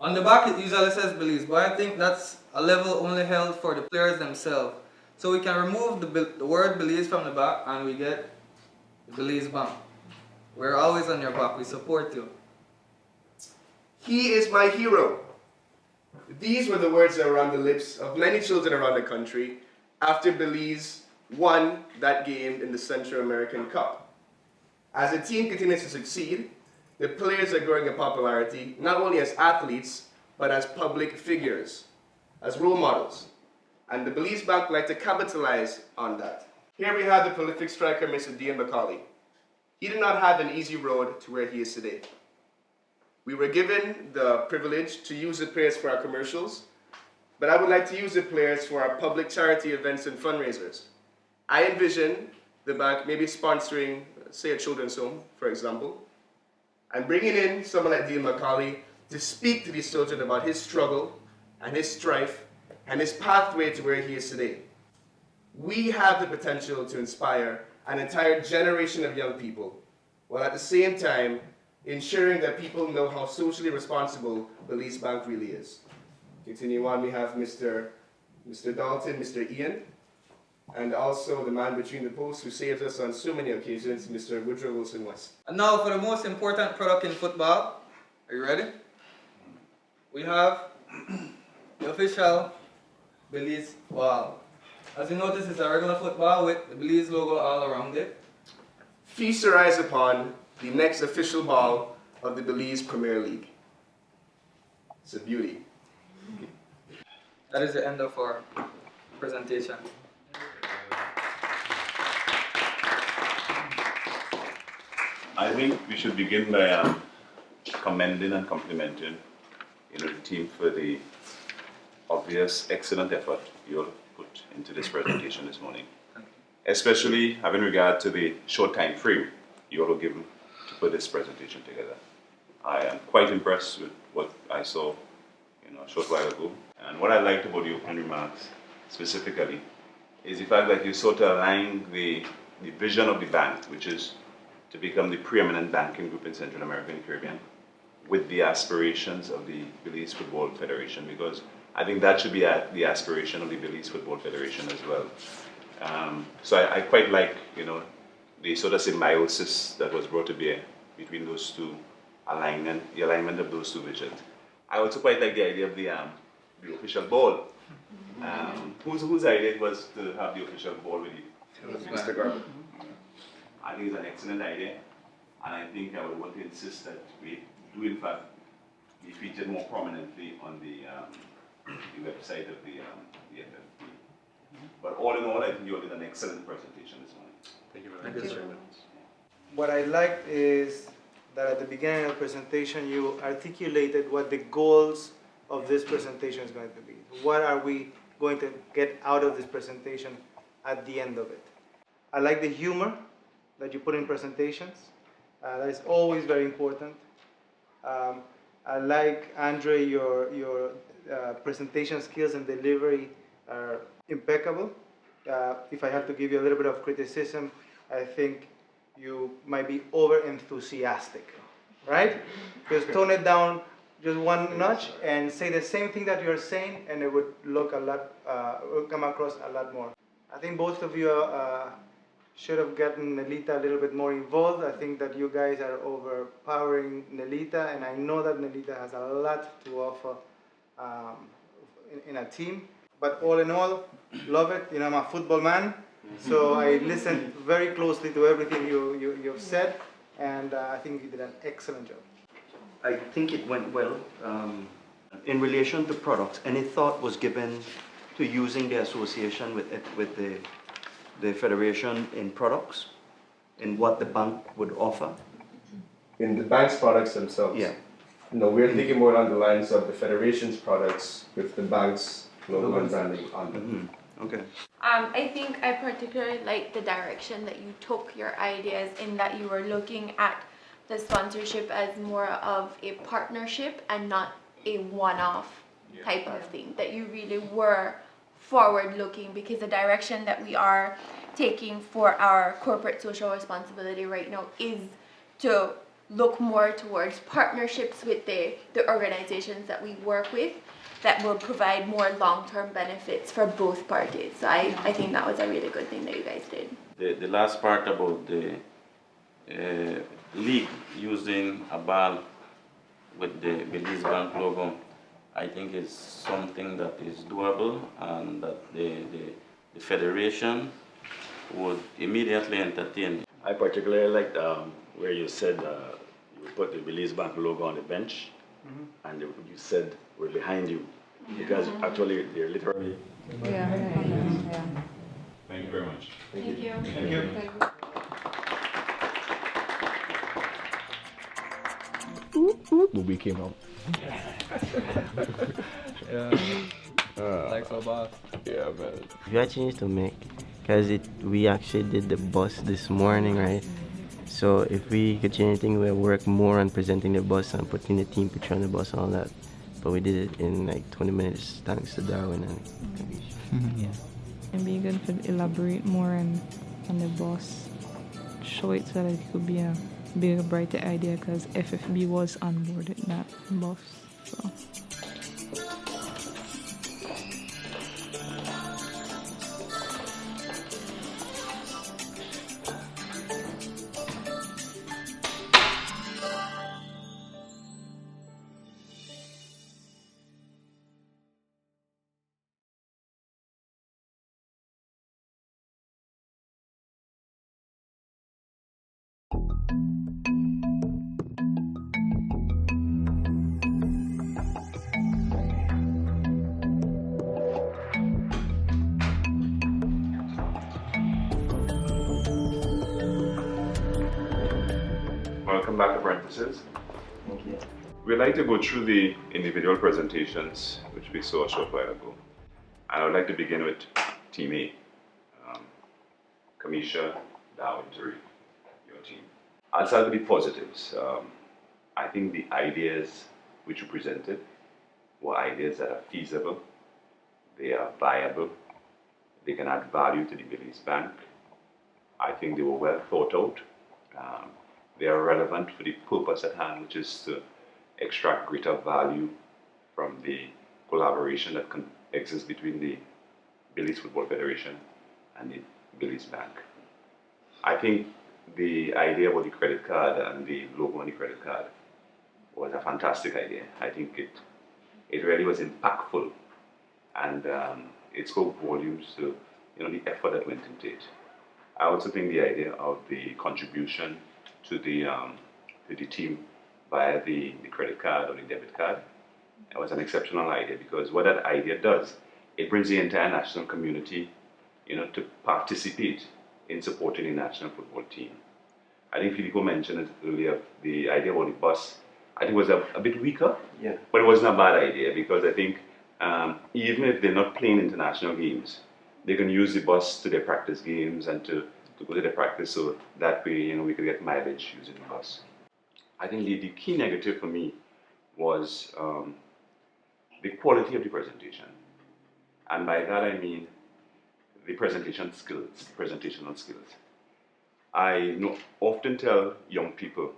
On the back it usually says Belize, but I think that's a level only held for the players themselves. So we can remove the word Belize from the back and we get the Belize Bank. We're always on your back, we support you. He is my hero. These were the words that were on the lips of many children around the country after Belize won that game in the Central American Cup. As the team continues to succeed, the players are growing in popularity, not only as athletes, but as public figures, as role models. And the Belize Bank would like to capitalize on that. Here we have the prolific striker, Mr. Dean Macaulay. He did not have an easy road to where he is today. We were given the privilege to use the players for our commercials, but I would like to use the players for our public charity events and fundraisers. I envision the bank maybe sponsoring, say, a children's home, for example, and bringing in someone like Dean Macaulay to speak to these children about his struggle and his strife and his pathway to where he is today. We have the potential to inspire an entire generation of young people, while at the same time ensuring that people know how socially responsible Belize Bank really is. Continue on, we have Mr. Dalton, Mr. Ian, and also the man between the posts who saves us on so many occasions, Mr. Woodrow Wilson West. And now for the most important product in football. Are you ready? We have the official Belize ball. As you notice, it's a regular football with the Belize logo all around it. Feast your eyes upon the next official ball of the Belize Premier League. It's a beauty. That is the end of our presentation. I I think we should begin by commending and complimenting the team for the obvious excellent effort you all put into this presentation this morning. Especially having regard to the short time frame you all were given to put this presentation together. I am quite impressed with what I saw a short while ago. And what I liked about the opening remarks specifically is the fact that you sort of align the vision of the bank, which is to become the preeminent banking group in Central America and the Caribbean, with the aspirations of the Belize Football Federation, because I think that should be the aspiration of the Belize Football Federation as well. So I quite like, the sort of symbiosis that was brought to bear between those two the alignment of those two visions. I also quite like the idea of the official ball. Whose idea it was to have the official ball with you? It was Mr. Garber. I think it's an excellent idea, and I think I would want to insist that we do in fact be featured more prominently on the website of the FFP. But all in all, I think you all did an excellent presentation this morning. Thank you very much. Thank you. What I liked is that at the beginning of the presentation you articulated what the goals of this presentation is going to be. What are we going to get out of this presentation at the end of it? I like the humor that you put in presentations. That is always very important. I like, Andre, your presentation skills and delivery are impeccable. If I have to give you a little bit of criticism, I think you might be over enthusiastic, right? Just tone it down just one notch and say the same thing that you're saying, and it would look would come across a lot more. I think both of you should have gotten Nelita a little bit more involved. I think that you guys are overpowering Nelita, and I know that Nelita has a lot to offer in a team. But all in all, love it. I'm a football man, so I listened very closely to everything you've said, and I think you did an excellent job. I think it went well. In relation to products, any thought was given to using the association with the federation in products, in what the bank would offer? In the bank's products themselves? Yeah. No, we're thinking more along the lines of the federation's products with the bank's logo and branding on them. Okay. I think I particularly like the direction that you took your ideas in, that you were looking at the sponsorship as more of a partnership and not a one-off type of thing, that you really were forward-looking, because the direction that we are taking for our corporate social responsibility right now is to look more towards partnerships with the organizations that we work with that will provide more long-term benefits for both parties. So I think that was a really good thing that you guys did. The last part about the league using a ball with the Belize Bank logo, I think is something that is doable, and that the federation would immediately entertain. I particularly liked where you said you put the Belize Bank logo on the bench, and you said we're behind you, because actually they're literally. Yeah. Thank you very much. Thank you. Thank you. Movie came out. Like so boss. Yeah, man. We got change to make, because we actually did the bus this morning, right? So if we could change anything, we'll work more on presenting the bus and putting the team picture on the bus and all that. But we did it in like 20 minutes thanks to Darwin and Yeah. It'd be good to elaborate more on the bus. Show it so that it could be a bigger, brighter idea, because FFB was on board with that bus. So. welcome back, apprentices. Thank you. We'd like to go through the individual presentations, which we saw a short while ago. And I would like to begin with Team A. Kamisha, Darwin, Tariq, your team. I'll start with the positives. I think the ideas which you presented were ideas that are feasible, they are viable, they can add value to the Belize Bank. I think they were well thought out. They are relevant for the purpose at hand, which is to extract greater value from the collaboration that can exist between the Belize Football Federation and the Belize Bank. I think the idea about the credit card and the logo on the credit card was a fantastic idea. I think it really was impactful, and it spoke volumes to the effort that went into it. I also think the idea of the contribution to the team via the credit card or the debit card, it was an exceptional idea, because what that idea does, it brings the entire national community to participate in supporting the national football team. I think Filippo mentioned it earlier, the idea about the bus, I think was a bit weaker, but it wasn't a bad idea, because I think even if they're not playing international games, they can use the bus to their practice games and to go to their practice, so that way we could get mileage using the bus. I think the key negative for me was the quality of the presentation. And by that I mean the presentational skills. I often tell young people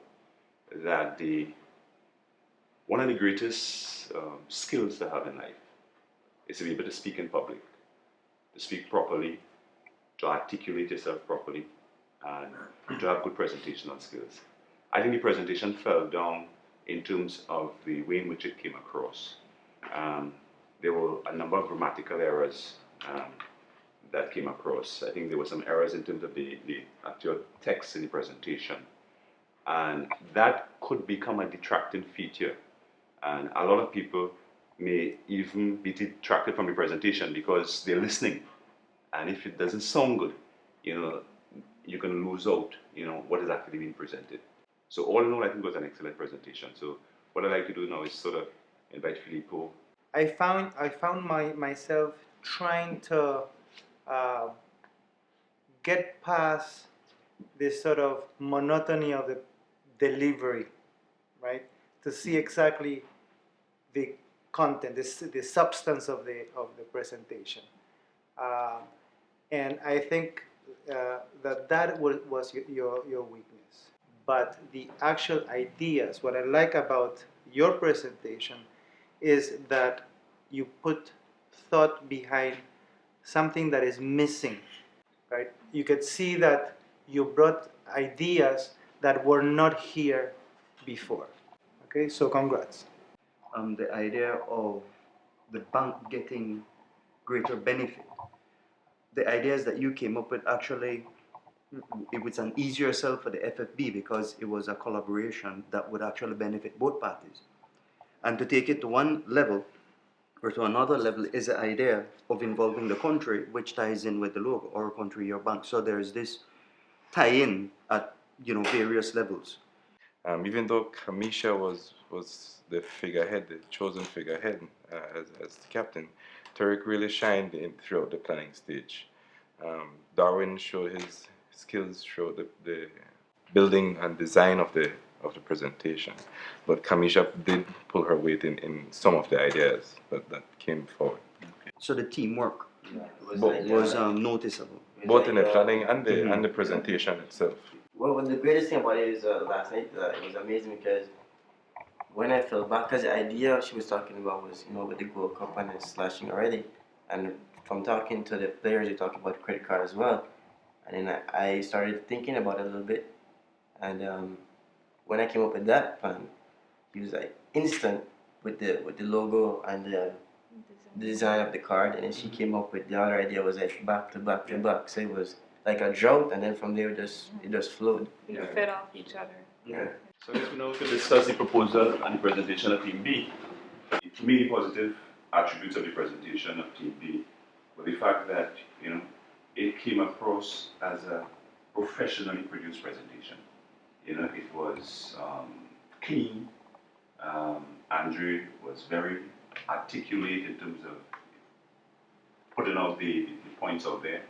that one of the greatest skills to have in life is to be able to speak in public, to speak properly, to articulate yourself properly, and to have good presentational skills. I think the presentation fell down in terms of the way in which it came across. There were a number of grammatical errors that came across. I think there were some errors in terms of the actual text in the presentation. And that could become a detracting feature. And a lot of people may even be detracted from the presentation because they're listening. And if it doesn't sound good, you can lose out, what is actually being presented. So all in all, I think it was an excellent presentation. So what I'd like to do now is sort of invite Filippo. I found myself trying to get past this sort of monotony of the delivery, right? To see exactly the content, the substance of the presentation, and I think that was your weakness. But the actual ideas, what I like about your presentation is that you put thought behind something that is missing, right? You could see that you brought ideas that were not here before. Okay, so congrats. The idea of the bank getting greater benefit, the ideas that you came up with, actually, it was an easier sell for the FFB because it was a collaboration that would actually benefit both parties. And to take it to one level or to another level is the idea of involving the country, which ties in with the logo, our country, your bank. So there's this tie-in at various levels. Even though Kamisha was the figurehead, the chosen figurehead as the captain, Tariq really shined throughout the planning stage. Darwin showed his skills, showed the building and design of the presentation, but Kamisha did pull her weight in some of the ideas that came forward. So the teamwork was noticeable. Both in the planning and the presentation itself. Well, the greatest thing about it is last night, it was amazing because when I fell back, because the idea she was talking about was, with the Gold Cup and then slashing already. And from talking to the players, they talked about credit card as well. And then I started thinking about it a little bit. And when I came up with that plan, he was like instant with the logo and the design of the card. And then she came up with the other idea, was like back to back to back. So it was like a drought, and then from there it just flowed. They fed off each other. Yeah. So let's now discuss the proposal and the presentation of Team B. To me, the positive attributes of the presentation of Team B were the fact that it came across as a professionally produced presentation. You know, it was clean. Andre was very articulate in terms of putting out the points out there.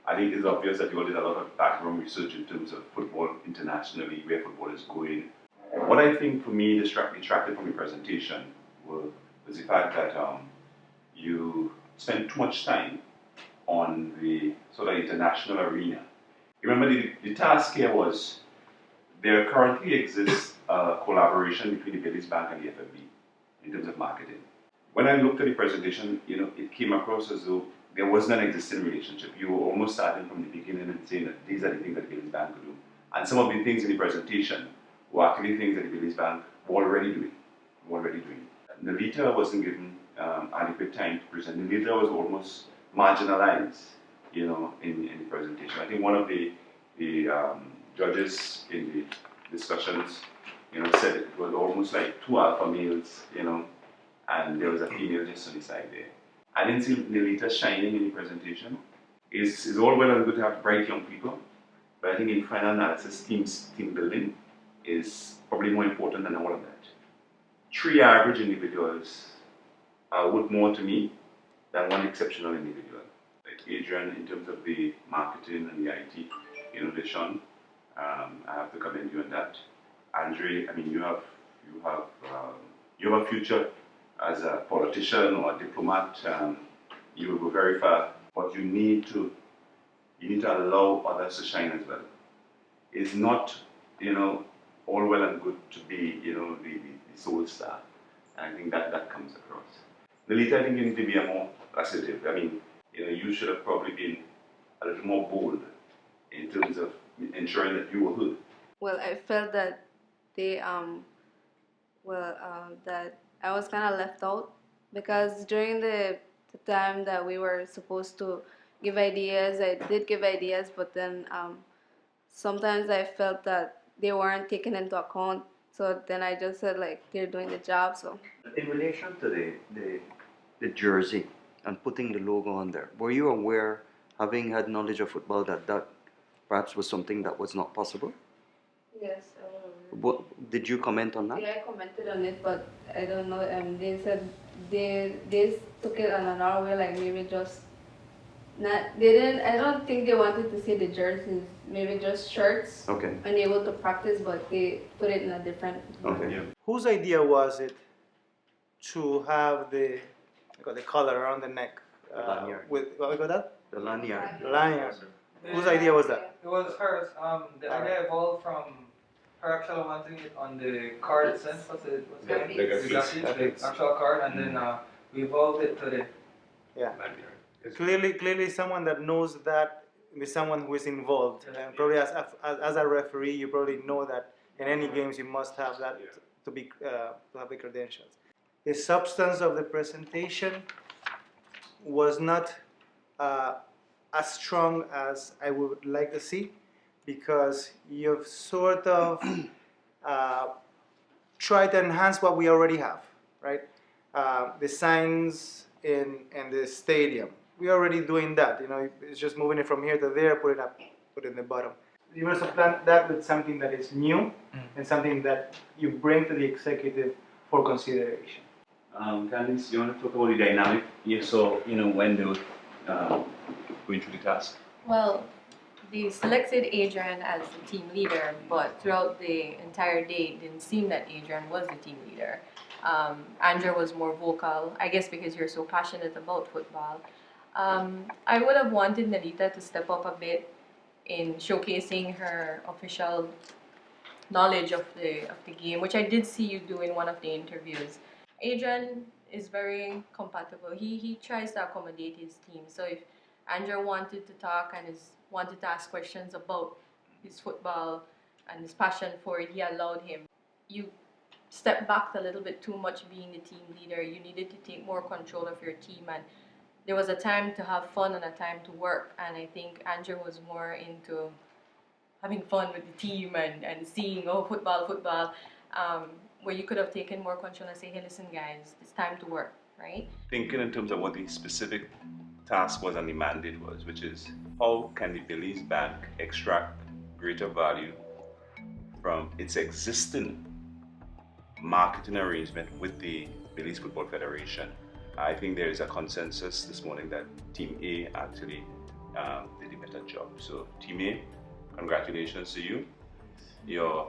I think it's obvious that you all did a lot of background research in terms of football internationally, where football is going. What I think for me detracted from your presentation was the fact that you spent too much time on the sort of international arena. Remember, the task here was there currently exists a collaboration between the Belize Bank and the FFB in terms of marketing. When I looked at the presentation, you know, it came across as though there wasn't an existing relationship. You were almost starting from the beginning and saying that these are the things that the Belize Bank could do. And some of the things in the presentation were actually things that the Belize Bank were already doing. Nalita wasn't given adequate time to present. Nalita was almost marginalized, you know, in the presentation. I think one of the judges in the discussions, you know, said it was almost like two alpha males, you know, and there was a female just on the side there. I didn't see Nalita shining in the presentation. It's all well and good to have bright young people, but I think in final analysis, team building is probably more important than all of that. 3 average individuals are worth more to me than 1 exceptional individual. Like Adrian, in terms of the marketing and the IT innovation, I have to commend you on that. Andre, I mean, you have a future as a politician or a diplomat. You will go very far, but you need to allow others to shine as well. It's not, you know, all well and good to be, you know, the sole star. And I think that comes across. Nalita, I think you need to be more assertive. I mean, you know, you should have probably been a little more bold in terms of ensuring that you were heard. Well, I felt that that I was kind of left out, because during the time that we were supposed to give ideas, I did give ideas, but then sometimes I felt that they weren't taken into account. So then I just said, like, they're doing the job. So In relation to the jersey and putting the logo on there, were you aware, having had knowledge of football, that perhaps was something that was not possible? yes. What, did you comment on that? Yeah, I commented on it, but I don't know. They said they took it on another way, like maybe just not. They didn't. I don't think they wanted to say the jerseys. Maybe just shirts. Okay. Unable to practice, but they put it in a different. Okay. Yeah. Whose idea was it to have the collar around the neck? Lanyard. With what we got that? The lanyard. Lanyard. Whose idea was that? It was hers. The idea evolved from her actually wanting it on the card itself. What's it? The graphics, the actual card, and then we evolved it to the Yeah. Clearly, someone that knows that is someone who is involved. And probably as a referee, you probably know that in any games you must have that to have the credentials. The substance of the presentation was not as strong as I would like to see, because you've sort of tried to enhance what we already have, right? The signs in the stadium. We're already doing that, you know, it's just moving it from here to there, put it in the bottom. You must supplant that with something that is new and something that you bring to the executive for consideration. Candice, you want to talk about the dynamic you saw, you know, when they were going through the task? Well, they selected Adrian as the team leader, but throughout the entire day, it didn't seem that Adrian was the team leader. Andrea was more vocal, I guess because you're so passionate about football. I would have wanted Nalita to step up a bit in showcasing her official knowledge of the game, which I did see you do in one of the interviews. Adrian is very compatible. He tries to accommodate his team. So if Andrea wanted to talk and wanted to ask questions about his football and his passion for it, he allowed him. You stepped back a little bit too much being the team leader. You needed to take more control of your team, and there was a time to have fun and a time to work, and I think Andrea was more into having fun with the team and seeing, oh, football, where you could have taken more control and say, hey, listen guys, it's time to work, right? Thinking in terms of what the specific task was and the mandate was, which is how can the Belize Bank extract greater value from its existing marketing arrangement with the Belize Football Federation. I think there is a consensus this morning that Team A actually did a better job. So Team A, congratulations to you. Your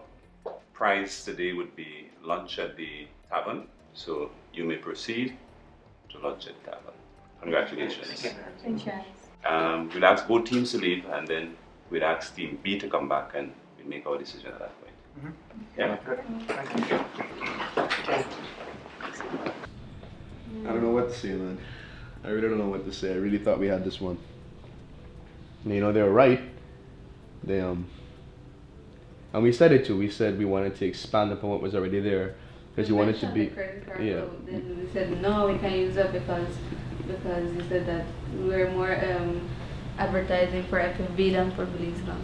prize today would be lunch at the tavern. So you may proceed to lunch at the tavern. Congratulations. We'll ask both teams to leave, and then we'll ask Team B to come back, and we'll make our decision at that point. Yeah? I don't know what to say, man. I really don't know what to say. I really thought we had this one. You know, they were right. They and we said it too. We said we wanted to expand upon what was already there because you wanted to be. Yeah. Then we said no, we can't use that because you said that we were more advertising for FFB than for Belize Bank.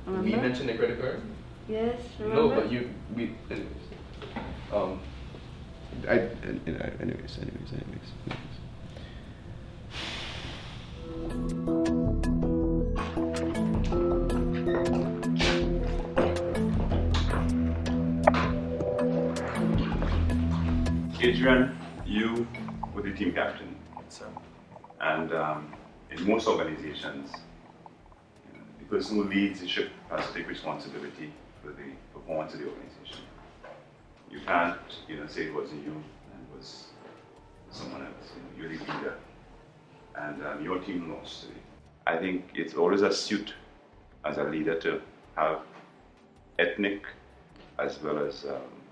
We mentioned the credit card. Yes, remember? No, but anyways. Anyways. Adrian, you were the team captain. Yes, sir. And in most organizations, the person who leads the ship has to take responsibility for the performance of the organization. You can't, say it wasn't you and it was someone else. You're the leader, and your team lost today. I think it's always astute as a leader to have ethnic as well as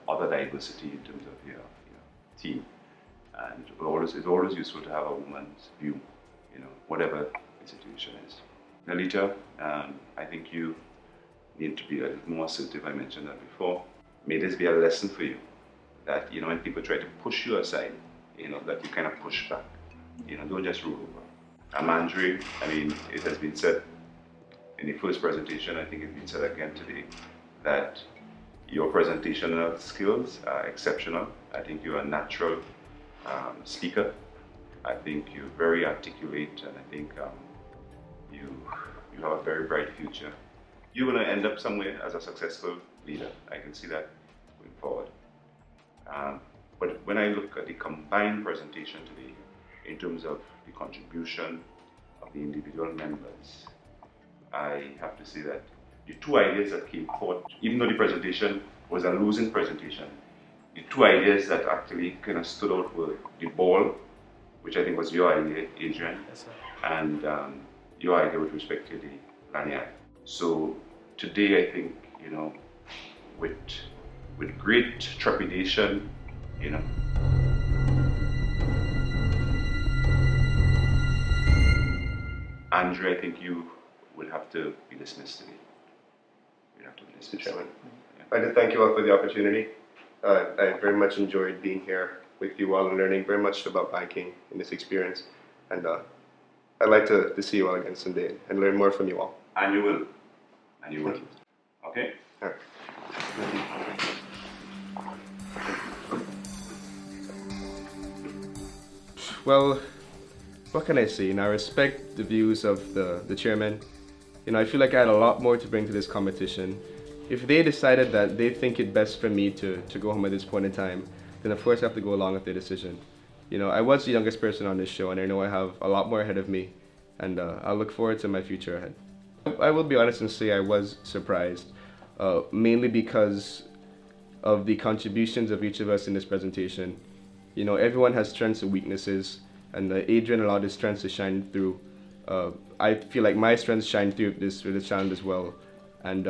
other diversity in terms of your team, and it's always useful to have a woman's view, whatever the situation is. Nalita, I think you need to be a little more assertive. I mentioned that before. May this be a lesson for you that when people try to push you aside, that you kind of push back. Don't just roll over. Amandre, it has been said in the first presentation, I think it's been said again today, that your presentational skills are exceptional. I think you're a natural speaker. I think you're very articulate, and I think you have a very bright future. You're going to end up somewhere as a successful leader. I can see that going forward. But when I look at the combined presentation today, in terms of the contribution of the individual members, I have to say that the two ideas that came forth, even though the presentation was a losing presentation, the two ideas that actually kind of stood out were the ball, which I think was your idea, Adrian, yes, and your idea with respect to the lanyard. So today, I think, with great trepidation, Andrew, I think you would have to be dismissed today. You'd have to be dismissed. Chairman. I'd like to thank you all for the opportunity. I very much enjoyed being here with you all and learning very much about banking in this experience. And I'd like to see you all again someday and learn more from you all. And you will. And you will. Okay? All right. Well, what can I say? I respect the views of the chairman. I feel like I had a lot more to bring to this competition. If they decided that they think it best for me to go home at this point in time, then of course I have to go along with their decision. I was the youngest person on this show, and I know I have a lot more ahead of me, and I look forward to my future ahead. I will be honest and say I was surprised, mainly because of the contributions of each of us in this presentation. Everyone has strengths and weaknesses, and Adrian allowed his strengths to shine through. I feel like my strengths shine through this challenge as well. And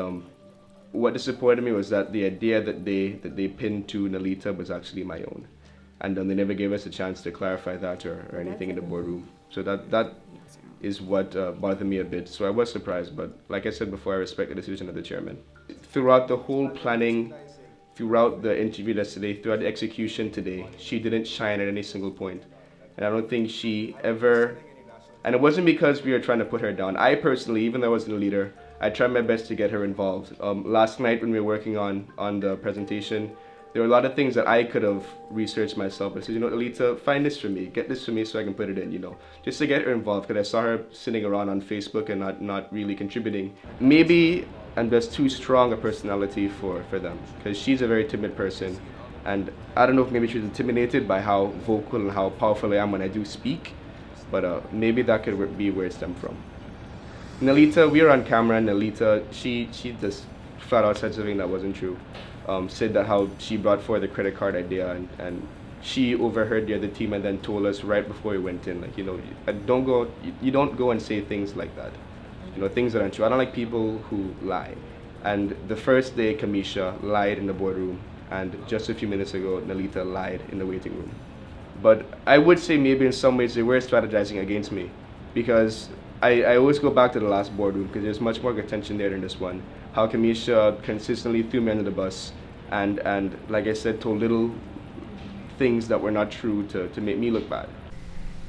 what disappointed me was that the idea that they pinned to Nalita was actually my own, and they never gave us a chance to clarify that or anything in the boardroom. So that is what bothered me a bit. So I was surprised, but like I said before, I respect the decision of the chairman. Throughout the whole planning, throughout the interview yesterday, throughout the execution today, she didn't shine at any single point. And I don't think she ever, and it wasn't because we were trying to put her down. I personally, even though I wasn't a leader, I tried my best to get her involved. Last night when we were working on the presentation, there were a lot of things that I could have researched myself. I said, Alita, find this for me, get this for me so I can put it in, just to get her involved, because I saw her sitting around on Facebook and not really contributing. Maybe and just too strong a personality for them, because she's a very timid person, and I don't know if maybe she was intimidated by how vocal and how powerful I am when I do speak, but maybe that could be where it stemmed from. Nelita, we were on camera, and Nelita, she just flat out said something that wasn't true. Said that how she brought forward the credit card idea, and she overheard the other team and then told us right before we went in, like, you know, you don't go and say things like that. You know, things that aren't true. I don't like people who lie. And the first day, Kamisha lied in the boardroom, and just a few minutes ago, Nelita lied in the waiting room. But I would say maybe in some ways they were strategizing against me, because I always go back to the last boardroom because there's much more good tension there than this one. How Kamisha consistently threw me under the bus and like I said, told little things that were not true to make me look bad.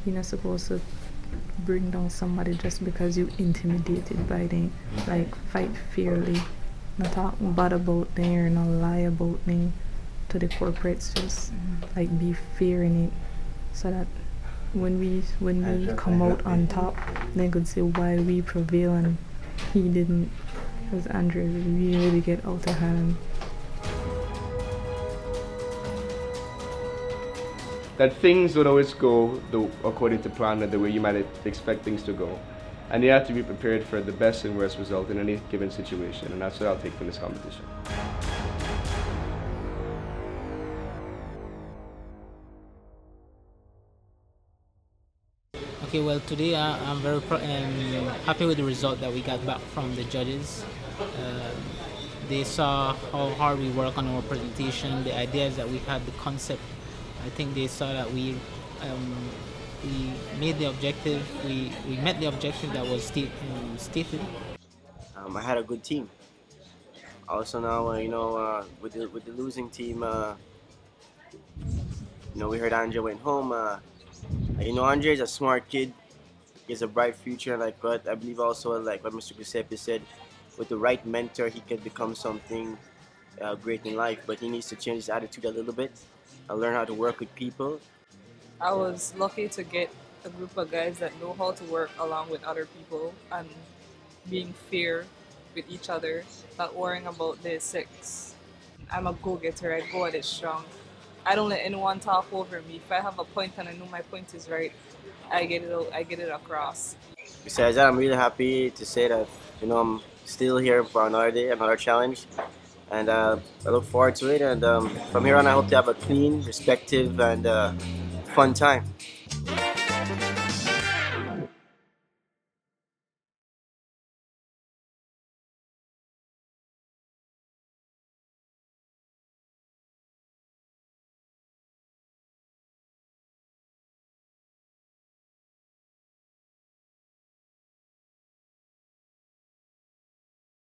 You're not supposed to bring down somebody just because you intimidated by them. Like, fight fairly, not talk bad about them or not lie about them to the corporates. Just like be fair in it, so that when we come out on top, they could say why we prevail and he didn't, because Andre really get out of hand. That things don't always go according to plan or the way you might expect things to go. And you have to be prepared for the best and worst result in any given situation, and that's what I'll take from this competition. Okay, well, today I'm very happy with the result that we got back from the judges. They saw how hard we work on our presentation, the ideas that we had, the concept. I think they saw that we made the objective, we met the objective that was stated. I had a good team. Also now, with the losing team, we heard Andre went home. Andre is a smart kid. He has a bright future, like what I believe also, like what Mr. Giuseppe said, with the right mentor, he could become something great in life. But he needs to change his attitude a little bit and learn how to work with people. I was lucky to get a group of guys that know how to work along with other people and being fair with each other, not worrying about their sex. I'm a go-getter, I go at it strong. I don't let anyone talk over me. If I have a point and I know my point is right, I get it across. Besides that, I'm really happy to say that I'm still here for another day, another challenge, and I look forward to it. And from here on, I hope to have a clean, respectful, and fun time.